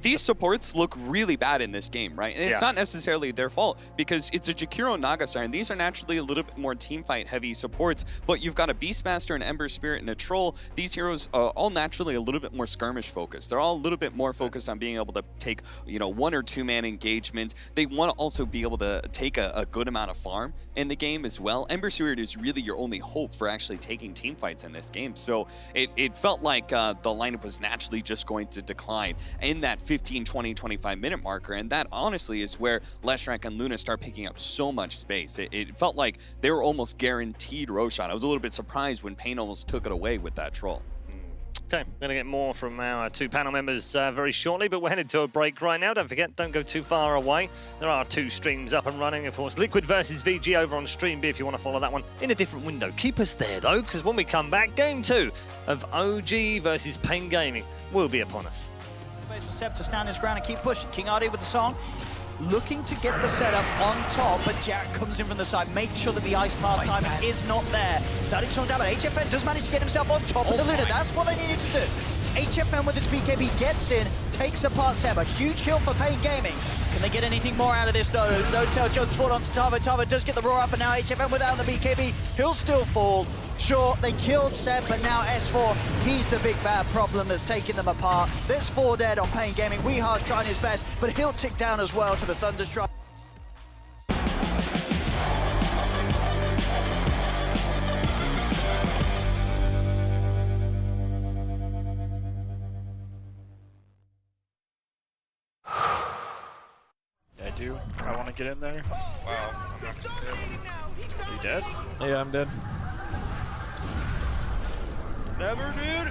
these supports look really bad in this game, right? And it's not necessarily their fault because it's a Jakiro Nagasar, and these are naturally a little bit more team fight heavy supports, but you've got a Beastmaster, an Ember Spirit, and a Troll. These heroes are all naturally a little bit more skirmish focused. They're all a little bit more focused on being able to take, you know, 1 or 2 man engagements. They want to also be able to take a good amount of farm in the game as well. Ember Spirit is really your only hope for actually taking team fights in this game. So it felt like the lineup was naturally just going to decline in that 15, 20, 25 minute marker. And that honestly is where Leshrac and Luna start picking up so much space. It felt like they were almost guaranteed Roshan. I was a little bit surprised when PaiN almost took it away with that Troll.
Okay, we're going to get more from our 2 panel members very shortly, but we're headed to a break right now. Don't forget, don't go too far away. There are 2 streams up and running, of course. Liquid versus VG over on Stream B if you want to follow that one in a different window. Keep us there, though, because when we come back, Game 2 of OG versus PaiN Gaming will be upon us.
Space for Seb to stand his ground and keep pushing. King Artie with the song. Looking to get the setup on top, but Jack comes in from the side. Make sure that the Ice Path timing is not there. Zadik's on down, but HFN does manage to get himself on top of the Luna. That's what they needed to do. HFN with his BKB gets in, takes apart Seb. A huge kill for PaiN Gaming. Can they get anything more out of this though? No tail jumps forward onto Tavo. Tavo does get the roar up, and now HFN without the BKB, he'll still fall. Sure, they killed Seb, but now S4, he's the big bad problem that's taking them apart. There's 4 dead on PaiN Gaming. Weeha's trying his best, but he'll tick down as well to the Thunderstrike.
I do. I want to get in there.
Wow, I'm not dead.
Are you dead?
Yeah, I'm dead.
Never, dude!